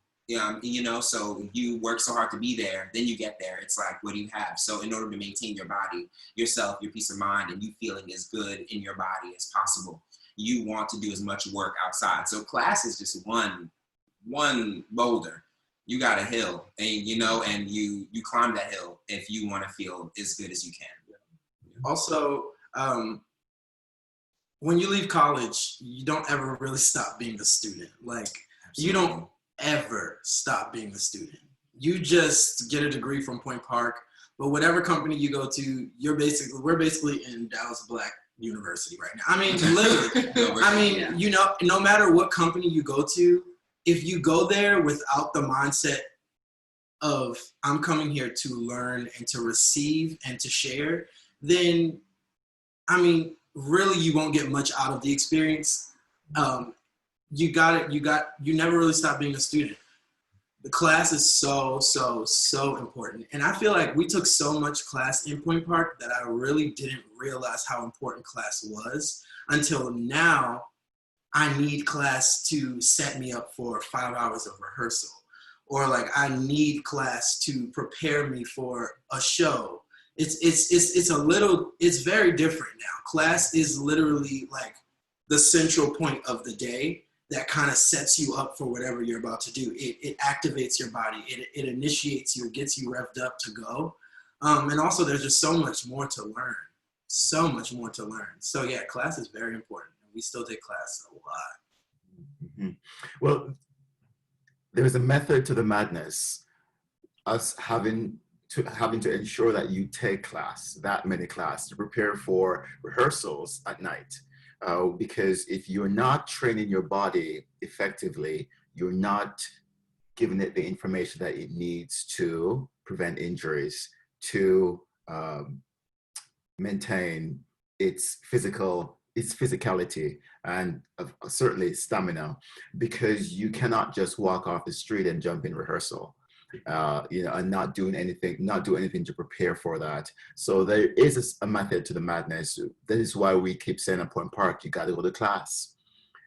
You know, so you work so hard to be there, then you get there. It's like, what do you have? So in order to maintain your body, yourself, your peace of mind, and you feeling as good in your body as possible, you want to do as much work outside. So class is just one boulder. You got a hill, and and you climb that hill if you want to feel as good as you can. Also, when you leave college, you don't ever really stop being a student. Like, you don't ever stop being a student. You just get a degree from Point Park, but whatever company you go to, we're basically in Dallas Black University right now. I mean, literally. No matter what company you go to, if you go there without the mindset of, I'm coming here to learn and to receive and to share, then, I mean, really, you won't get much out of the experience. You never really stop being a student. The class is so important. And I feel like we took so much class in Point Park that I really didn't realize how important class was until now. I need class to set me up for 5 hours of rehearsal, or like I need class to prepare me for a show. It's very different now. Class is literally like the central point of the day that kind of sets you up for whatever you're about to do. It activates your body. It initiates you, gets you revved up to go. And also there's just so much more to learn. So much more to learn. So yeah, class is very important. We still take class a lot. Mm-hmm. Well, there's a method to the madness. Us having to ensure that you take that many class to prepare for rehearsals at night. Because if you're not training your body effectively, you're not giving it the information that it needs to prevent injuries, to maintain its physicality, and certainly stamina, because you cannot just walk off the street and jump in rehearsal. And not do anything to prepare for that. So there is a method to the madness. That is why we keep saying at Point Park, you got to go to class.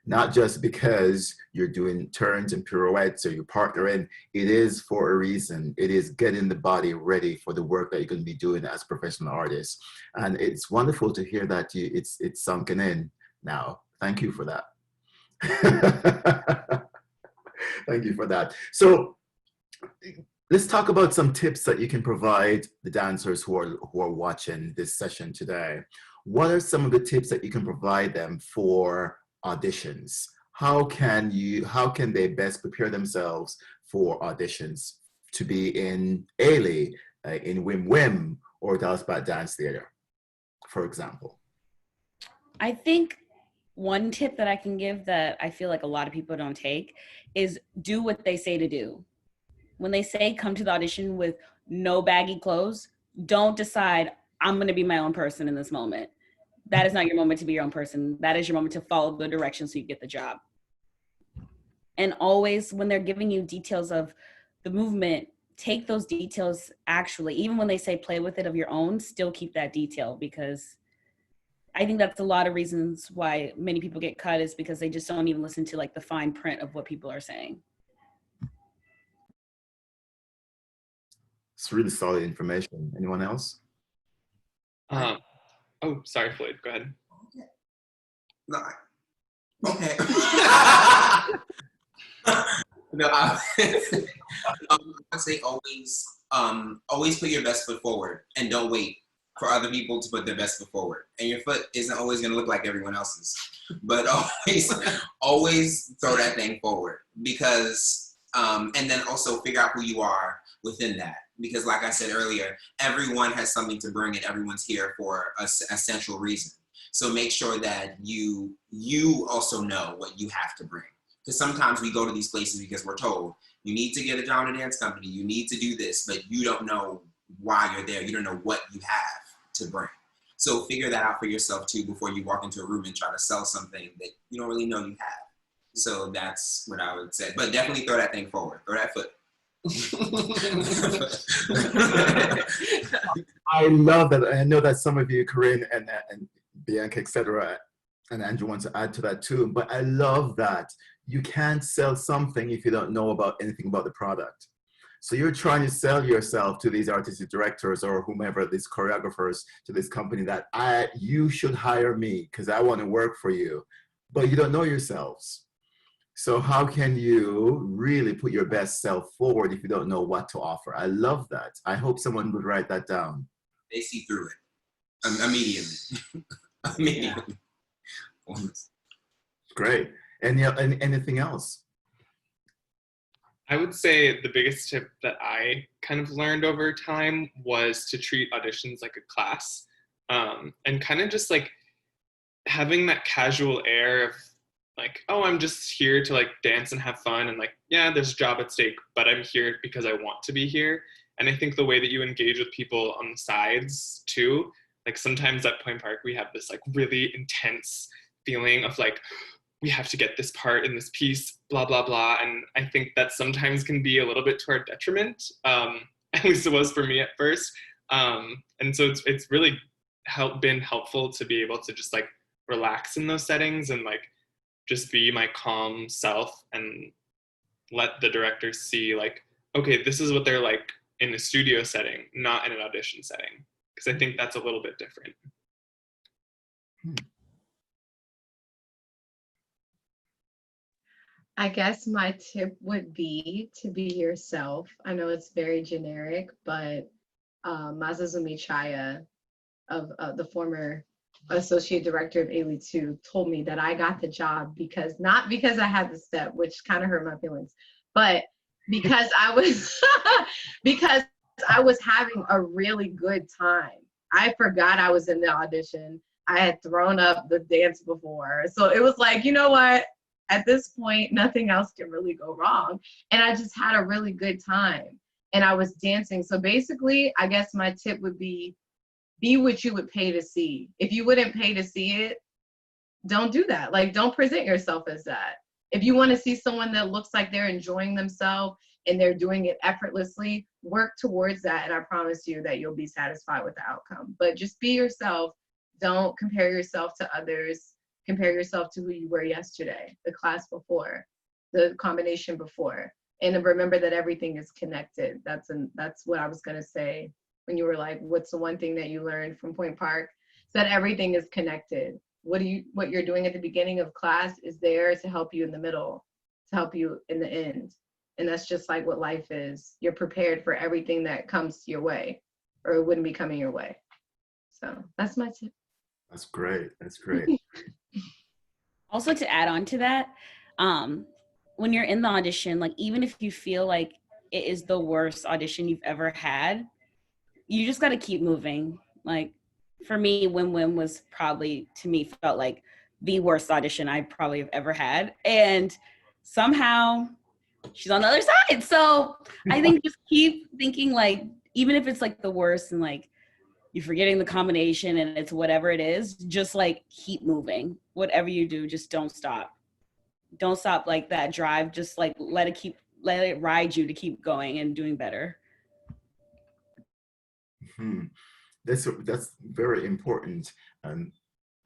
Not just because you're doing turns and pirouettes or you're partnering. It is for a reason. It is getting the body ready for the work that you're going to be doing as professional artists. And it's wonderful to hear that it's sunken in now. Thank you for that. Thank you for that. So let's talk about some tips that you can provide the dancers who are watching this session today. What are some of the tips that you can provide them for auditions? How can they best prepare themselves for auditions to be in Ailey, in Wim Wim, or Dallas Black Dance Theater, for example? I think one tip that I can give that I feel like a lot of people don't take is do what they say to do. When they say come to the audition with no baggy clothes, don't decide I'm going to be my own person in this moment. That is not your moment to be your own person. That is your moment to follow the direction so you get the job. And always when they're giving you details of the movement, take those details actually, even when they say play with it of your own, still keep that detail, because I think that's a lot of reasons why many people get cut, is because they just don't even listen to like the fine print of what people are saying. It's really solid information. Anyone else? Oh, sorry, Floyd, go ahead. No, okay. No, I would say always put your best foot forward and don't wait for other people to put their best foot forward. And your foot isn't always going to look like everyone else's, but always throw that thing forward, because and then also figure out who you are within that. Because like I said earlier, everyone has something to bring and everyone's here for a central reason. So make sure that you also know what you have to bring. Because sometimes we go to these places because we're told, you need to get a job in a dance company, you need to do this, but you don't know why you're there. You don't know what you have to bring. So figure that out for yourself too before you walk into a room and try to sell something that you don't really know you have. So that's what I would say. But definitely throw that thing forward. Throw that foot. I love that. I know that some of you, Corinne and Bianca, etc., and Andrew want to add to that too. But I love that you can't sell something if you don't know about anything about the product. So you're trying to sell yourself to these artistic directors or whomever, these choreographers, to this company that you should hire me because I want to work for you, but you don't know yourselves. So how can you really put your best self forward if you don't know what to offer? I love that. I hope someone would write that down. They see through it immediately. Immediately. Yeah. Great. Anything else? I would say the biggest tip that I kind of learned over time was to treat auditions like a class, and kind of just like having that casual air of like, oh, I'm just here to like dance and have fun, and like, yeah, there's a job at stake, but I'm here because I want to be here. And I think the way that you engage with people on the sides too, like sometimes at Point Park, we have this like really intense feeling of like, we have to get this part in this piece, blah, blah, blah. And I think that sometimes can be a little bit to our detriment. At least it was for me at first. And so it's really been helpful to be able to just like relax in those settings and like just be my calm self and let the directors see like, okay, this is what they're like in a studio setting, not in an audition setting. Because I think that's a little bit different. I guess my tip would be to be yourself. I know it's very generic, but Mazazumi Chaya, of the former associate director of A-Lead 2, told me that I got the job not because I had the step, which kind of hurt my feelings, but because I was because I was having a really good time. I forgot I was in the audition. I had thrown up the dance before. So it was like, you know what? At this point, nothing else can really go wrong. And I just had a really good time. And I was dancing. So basically, I guess my tip would be what you would pay to see. If you wouldn't pay to see it, don't do that. Like, don't present yourself as that. If you want to see someone that looks like they're enjoying themselves and they're doing it effortlessly, work towards that. And I promise you that you'll be satisfied with the outcome. But just be yourself. Don't compare yourself to others. Compare yourself to who you were yesterday, the class before, the combination before. And remember that everything is connected. That's what I was going to say when you were like, what's the one thing that you learned from Point Park? It's that everything is connected. What you're doing at the beginning of class is there to help you in the middle, to help you in the end. And that's just like what life is. You're prepared for everything that comes your way, or it wouldn't be coming your way. So that's my tip. That's great. That's great. Also, to add on to that, when you're in the audition, like even if you feel like it is the worst audition you've ever had, you just got to keep moving. Like for me, Wim was probably, to me, felt like the worst audition I probably have ever had. And somehow she's on the other side. So I think just keep thinking, like, even if it's like the worst and like you're forgetting the combination and it's whatever it is, just like keep moving. Whatever you do, just don't stop. Don't stop like that drive. Just like let it ride you to keep going and doing better. Mhm. That's very important. And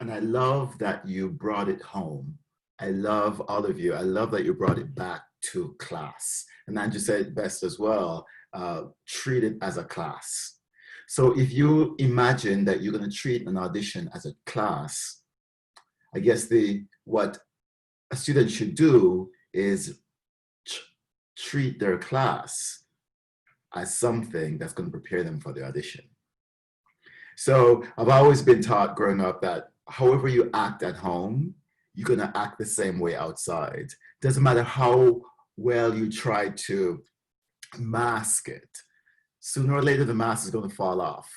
I love that you brought it home. I love all of you. I love that you brought it back to class. And Andrew said it best as well, treat it as a class. So if you imagine that you're going to treat an audition as a class, I guess what a student should do is treat their class as something that's going to prepare them for the audition. So I've always been taught growing up that however you act at home, you're going to act the same way outside. Doesn't matter how well you try to mask it. Sooner or later, the mask is going to fall off.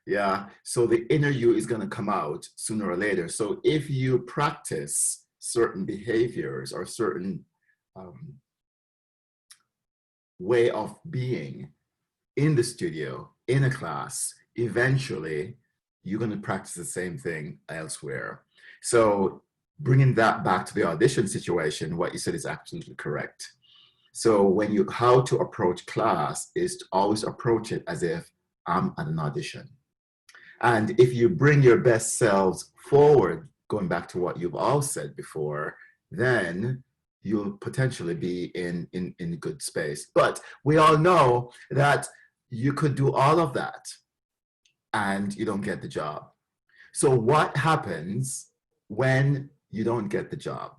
Yeah. So the inner you is going to come out sooner or later. So if you practice certain behaviors or certain way of being in the studio, in a class, eventually you're going to practice the same thing elsewhere. So bringing that back to the audition situation, what you said is absolutely correct. So how to approach class is to always approach it as if I'm at an audition. And if you bring your best selves forward, going back to what you've all said before, then you'll potentially be in good space. But we all know that you could do all of that and you don't get the job. So what happens when you don't get the job?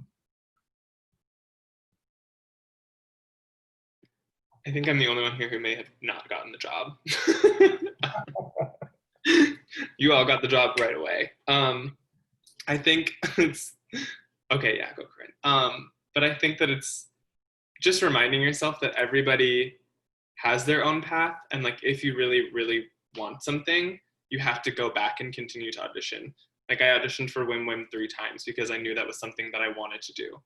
I think I'm the only one here who may have not gotten the job. You all got the job right away. I think it's okay. Yeah, go for it. But I think that it's just reminding yourself that everybody has their own path, and like if you really, really want something, you have to go back and continue to audition. Like I auditioned for Whim Whim 3 times because I knew that was something that I wanted to do.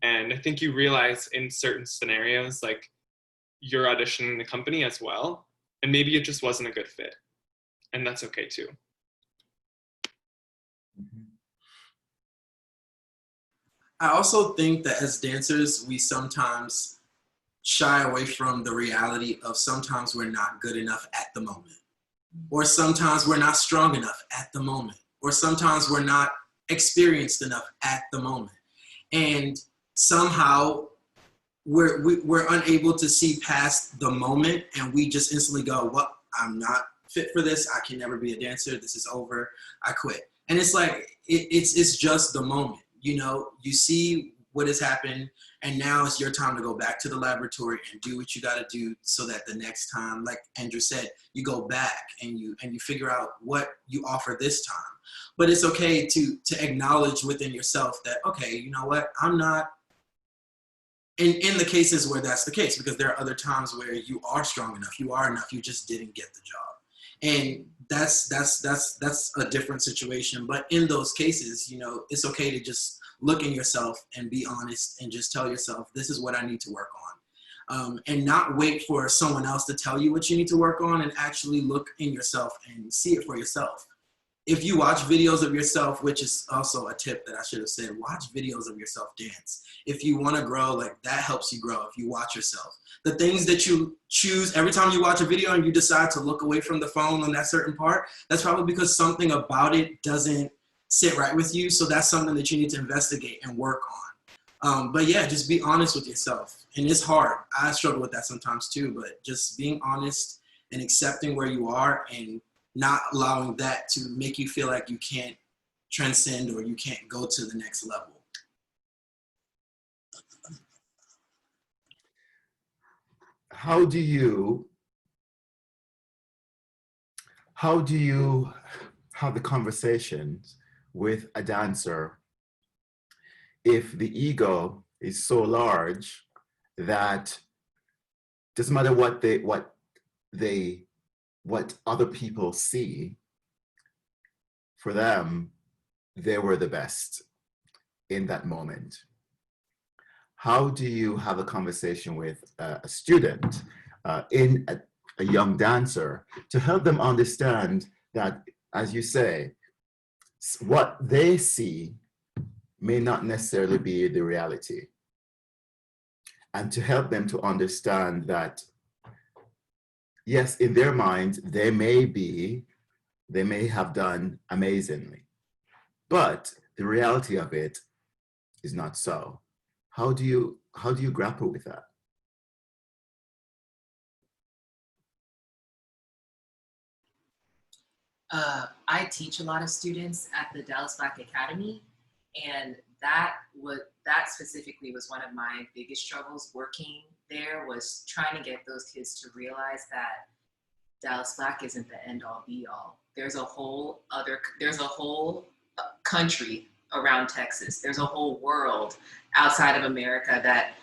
And I think you realize in certain scenarios, like you're auditioning the company as well, and maybe it just wasn't a good fit, and that's okay too. I also think that as dancers, we sometimes shy away from the reality of sometimes we're not good enough at the moment, or sometimes we're not strong enough at the moment, or sometimes we're not experienced enough at the moment. And somehow we're unable to see past the moment, and we just instantly go, well, I'm not fit for this. I can never be a dancer. This is over. I quit. And it's like, it's just the moment. You know, you see what has happened, and now it's your time to go back to the laboratory and do what you got to do so that the next time, like Andrew said, you go back and you figure out what you offer this time. But it's okay to acknowledge within yourself that, okay, you know what, I'm not, in the cases where that's the case, because there are other times where you are strong enough, you are enough, you just didn't get the job. And that's a different situation. But in those cases, you know, it's okay to just look in yourself and be honest and just tell yourself, this is what I need to work on. And not wait for someone else to tell you what you need to work on, and actually look in yourself and see it for yourself. If you watch videos of yourself, which is also a tip that I should have said, watch videos of yourself dance. If you want to grow, like that helps you grow if you watch yourself. The things that you choose, every time you watch a video and you decide to look away from the phone on that certain part, that's probably because something about it doesn't sit right with you. So that's something that you need to investigate and work on. But yeah, just be honest with yourself. And it's hard. I struggle with that sometimes too, but just being honest and accepting where you are and not allowing that to make you feel like you can't transcend or you can't go to the next level. How do you have the conversations with a dancer if the ego is so large that doesn't matter what other people see, for them, they were the best in that moment? How do you have a conversation with a student, in a young dancer, to help them understand that, as you say, what they see may not necessarily be the reality, and to help them to understand that yes, in their mind, they may have done amazingly, but the reality of it is not so. How do you grapple with that? I teach a lot of students at the Dallas Black Academy, and that specifically was one of my biggest struggles working there, was trying to get those kids to realize that Dallas Black isn't the end all be all. There's a whole country around Texas. There's a whole world outside of America that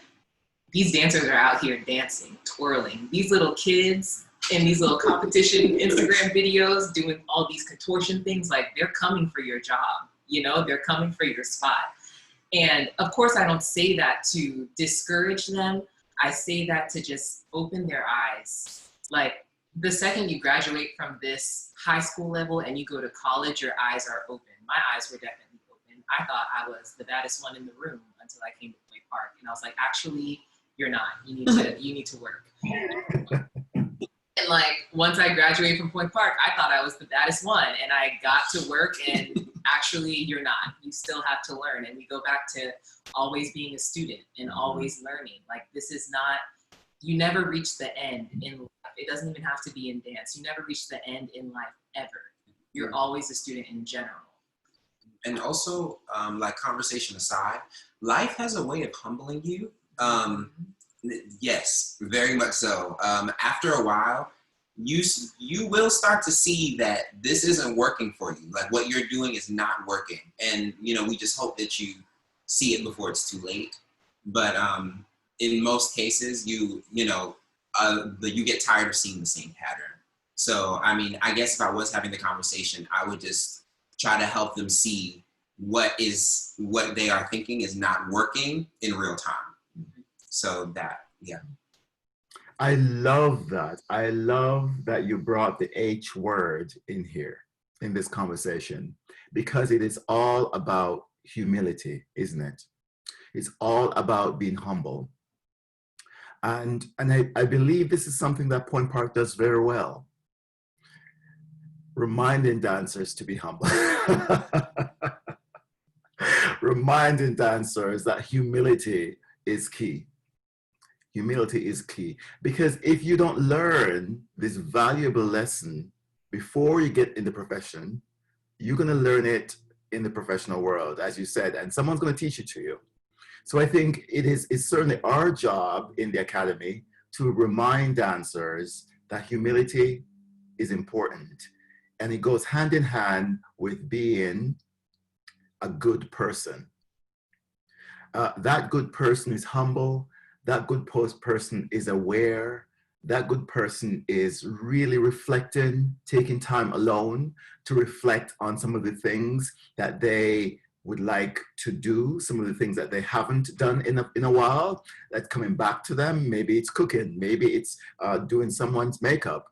these dancers are out here dancing, twirling. These little kids in these little competition Instagram videos doing all these contortion things, like they're coming for your job, you know, they're coming for your spot. And of course, I don't say that to discourage them. I say that to just open their eyes. Like, the second you graduate from this high school level and you go to college, your eyes are open. My eyes were definitely open. I thought I was the baddest one in the room until I came to Point Park, and I was like, actually, you're not. You need to work. And like, once I graduated from Point Park, I thought I was the baddest one, and I got to work, and actually, you're not. You still have to learn. And we go back to always being a student and always learning. Like, this is not, you never reach the end in life. It doesn't even have to be in dance. You never reach the end in life ever. You're always a student in general. And also, like, conversation aside, life has a way of humbling you. Yes, very much so. After a while, you will start to see that this isn't working for you. Like, what you're doing is not working. And, you know, we just hope that you see it before it's too late. But in most cases, you get tired of seeing the same pattern. So, I mean, I guess if I was having the conversation, I would just try to help them see what they are thinking is not working in real time. So that, yeah. I love that. I love that you brought the H word in here, in this conversation, because it is all about humility, isn't it? It's all about being humble. And I believe this is something that Point Park does very well. Reminding dancers to be humble. Reminding dancers that humility is key. Humility is key, because if you don't learn this valuable lesson before you get in the profession, you're going to learn it in the professional world, as you said, and someone's going to teach it to you. So I think it's certainly our job in the academy to remind dancers that humility is important, and it goes hand in hand with being a good person. That good person is humble. That good person is aware. That good person is really reflecting, taking time alone to reflect on some of the things that they would like to do, some of the things that they haven't done in a while, that's coming back to them. Maybe it's cooking, maybe it's doing someone's makeup,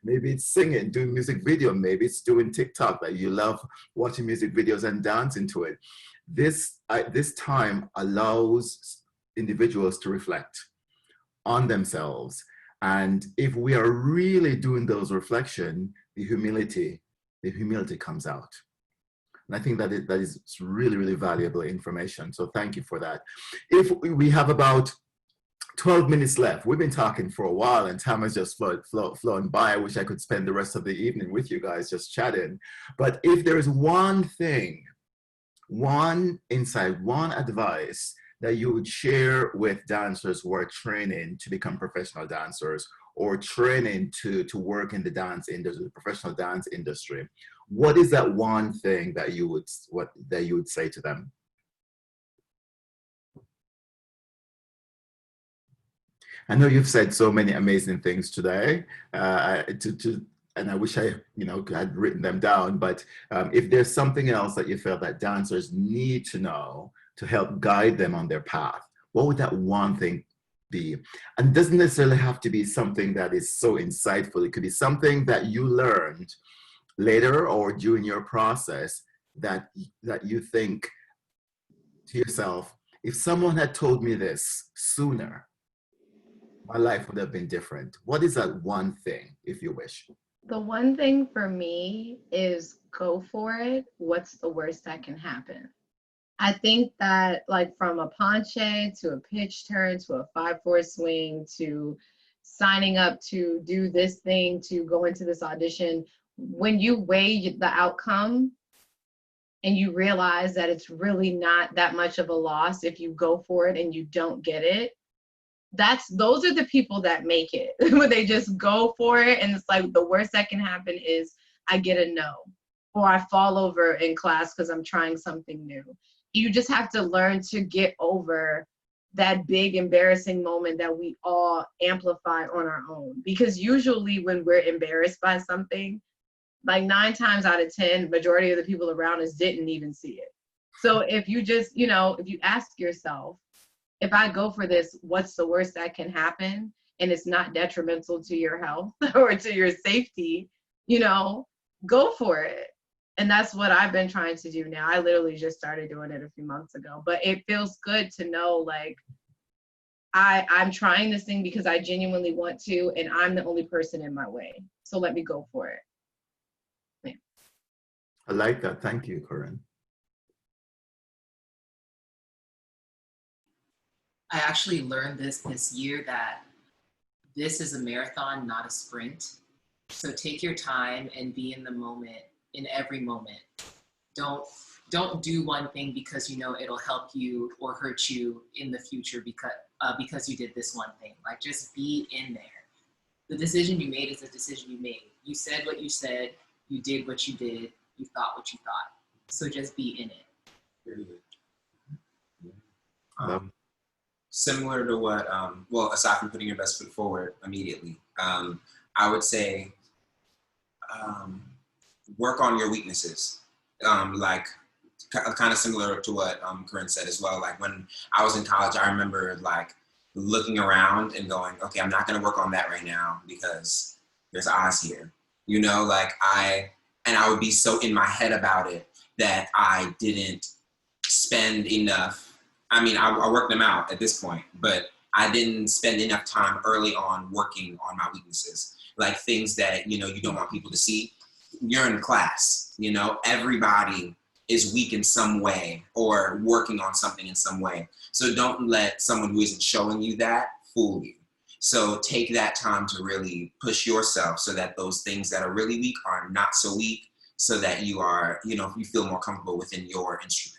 maybe it's singing, doing music video, maybe it's doing TikTok, that you love watching music videos and dancing to it. This time allows individuals to reflect on themselves. And if we are really doing those reflection, the humility comes out. And I think that is really, really valuable information. So thank you for that. If we have about 12 minutes left, we've been talking for a while and time has just flown by. I wish I could spend the rest of the evening with you guys just chatting. But if there is one thing, one insight, one advice that you would share with dancers who are training to become professional dancers or training to work in the dance industry, the professional dance industry, what is that one thing that you would say to them? I know you've said so many amazing things today, and I wish I had written them down, but if there's something else that you felt that dancers need to know to help guide them on their path, what would that one thing be? And it doesn't necessarily have to be something that is so insightful. It could be something that you learned later or during your process that you think to yourself, if someone had told me this sooner, My life would have been different. What is that one thing, if you wish? The one thing for me is go for it. What's the worst that can happen? I think that like from a ponche to a pitch turn to a 5-4 swing to signing up to do this thing to go into this audition, when you weigh the outcome and you realize that it's really not that much of a loss if you go for it and you don't get it, those are the people that make it. When they just go for it and it's like the worst that can happen is I get a no or I fall over in class because I'm trying something new. You just have to learn to get over that big embarrassing moment that we all amplify on our own. Because usually when we're embarrassed by something, like 9 times out of 10, majority of the people around us didn't even see it. So if you just, if you ask yourself, if I go for this, what's the worst that can happen? And it's not detrimental to your health or to your safety, go for it. And that's what I've been trying to do now. I literally just started doing it a few months ago, but it feels good to know like I'm trying this thing because I genuinely want to, and I'm the only person in my way. So let me go for it. Yeah. I like that. Thank you, Corinne. I actually learned this year that this is a marathon, not a sprint. So take your time and be in the moment, in every moment. Don't do one thing because it'll help you or hurt you in the future because you did this one thing. Like just be in there. The decision you made is the decision you made. You said what you said, you did what you did, you thought what you thought. So just be in it. Very good. Similar to what, aside from putting your best foot forward immediately, I would say work on your weaknesses. Like kind of similar to what Corinne said as well. Like when I was in college, I remember like looking around and going, okay, I'm not gonna work on that right now because there's eyes here. I would be so in my head about it that I didn't spend enough. I mean, I worked them out at this point, but I didn't spend enough time early on working on my weaknesses, like things that, you don't want people to see. You're in class, everybody is weak in some way or working on something in some way. So don't let someone who isn't showing you that fool you. So take that time to really push yourself so that those things that are really weak are not so weak, so that you are, you feel more comfortable within your instrument.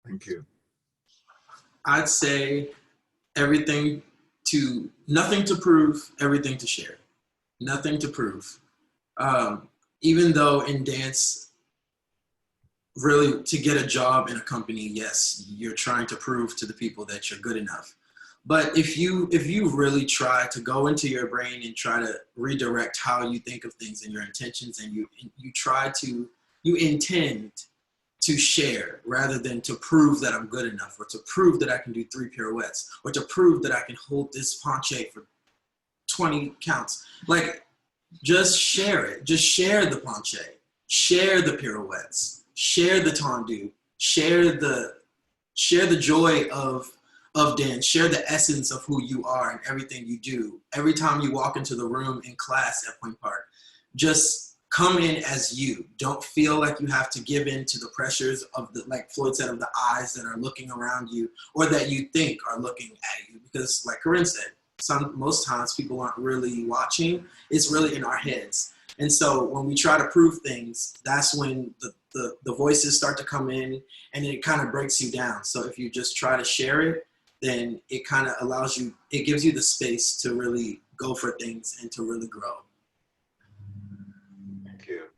Thank you. I'd say nothing to prove, everything to share. Nothing to prove. Even though in dance, really to get a job in a company, yes, you're trying to prove to the people that you're good enough. But if you really try to go into your brain and try to redirect how you think of things and your intentions, and you intend to share rather than to prove that I'm good enough, or to prove that I can do 3 pirouettes, or to prove that I can hold this penché for 20 counts. Like, just share it. Just share the penché, share the pirouettes, share the tendu, share the joy of dance, share the essence of who you are and everything you do. Every time you walk into the room in class at Point Park, just come in as you. Don't feel like you have to give in to the pressures of like Floyd said, of the eyes that are looking around you or that you think are looking at you. Because like Corinne said, most times people aren't really watching. It's really in our heads. And so when we try to prove things, that's when the voices start to come in and it kind of breaks you down. So if you just try to share it, then it kind of it gives you the space to really go for things and to really grow. Thank you.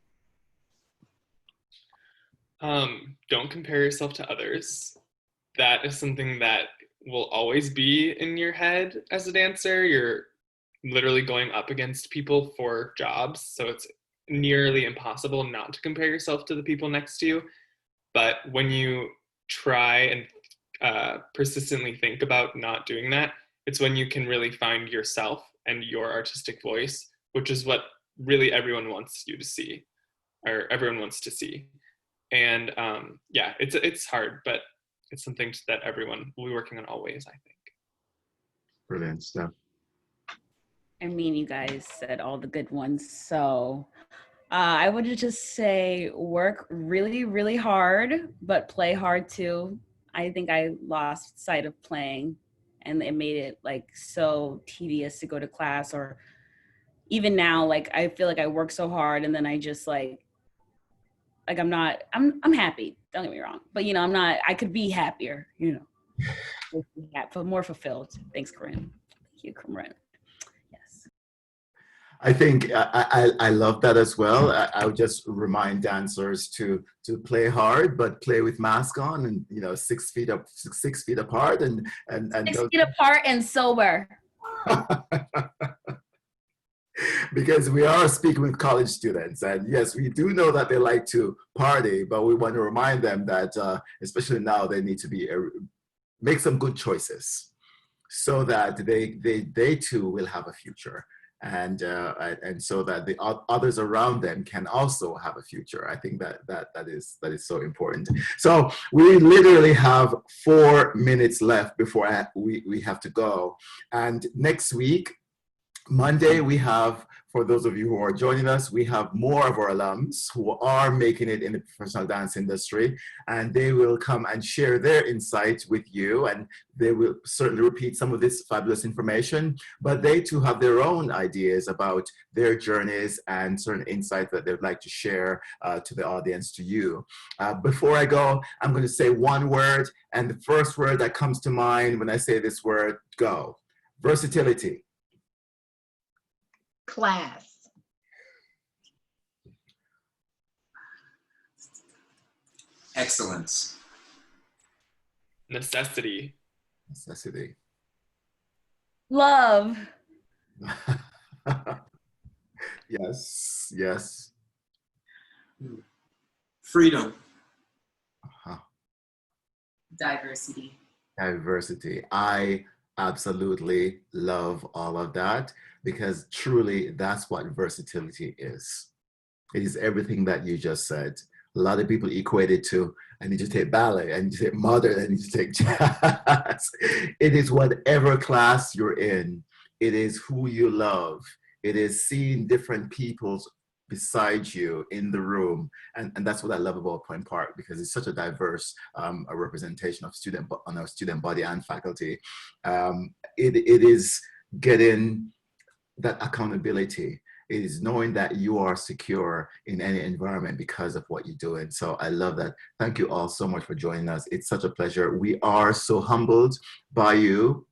Don't compare yourself to others. That is something that will always be in your head as a dancer. You're literally going up against people for jobs, so it's nearly impossible not to compare yourself to the people next to you. But when you try and persistently think about not doing that, it's when you can really find yourself and your artistic voice, which is what really everyone wants you to see, or everyone wants to see. And yeah, it's hard, but it's something that everyone will be working on always, I think. Brilliant stuff. I mean, you guys said all the good ones. So I would just say work really, really hard, but play hard too. I think I lost sight of playing, and it made it like so tedious to go to class. Or even now, like I feel like I work so hard and then I just like I'm happy. Don't get me wrong. But I'm not, I could be happier, but more fulfilled. Thanks, Corinne. Thank you, Corinne. Yes. I think I love that as well. I would just remind dancers to play hard, but play with mask on, and 6 feet up, 6 feet apart, and 6 feet apart and sober. Because we are speaking with college students, and yes, we do know that they like to party, but we want to remind them that especially now, they need to make some good choices so that they too will have a future, and so that the others around them can also have a future. I think that is so important. So we literally have 4 minutes left before we have to go, and next week, Monday, we have, for those of you who are joining us, we have more of our alums who are making it in the professional dance industry, and they will come and share their insights with you, and they will certainly repeat some of this fabulous information, but they too have their own ideas about their journeys and certain insights that they'd like to share to the audience, to you. Before I go, I'm going to say one word, and the first word that comes to mind when I say this word, go. Versatility. Class. Excellence. Necessity. Necessity. Love. Yes, yes. Freedom. Uh-huh. Diversity. Diversity. I absolutely love all of that, because truly that's what versatility is. It is everything that you just said. A lot of people equate it to, I need to take ballet, I need to take modern, I need to take jazz. It is whatever class you're in. It is who you love. It is seeing different people's beside you in the room, and that's what I love about Point Park, because it's such a diverse a representation of on our student body and faculty. It is getting that accountability. It is knowing that you are secure in any environment because of what you're doing. So I love that. Thank you all so much for joining us. It's such a pleasure. We are so humbled by you,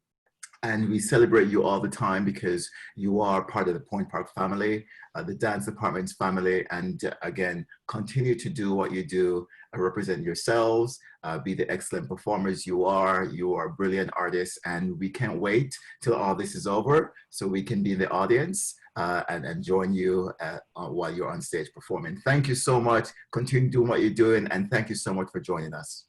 and we celebrate you all the time, because you are part of the Point Park family, the dance department's family. And again, continue to do what you do, represent yourselves, be the excellent performers you are. You are brilliant artists, and we can't wait till all this is over so we can be in the audience and join you while you're on stage performing. Thank you so much. Continue doing what you're doing, and thank you so much for joining us.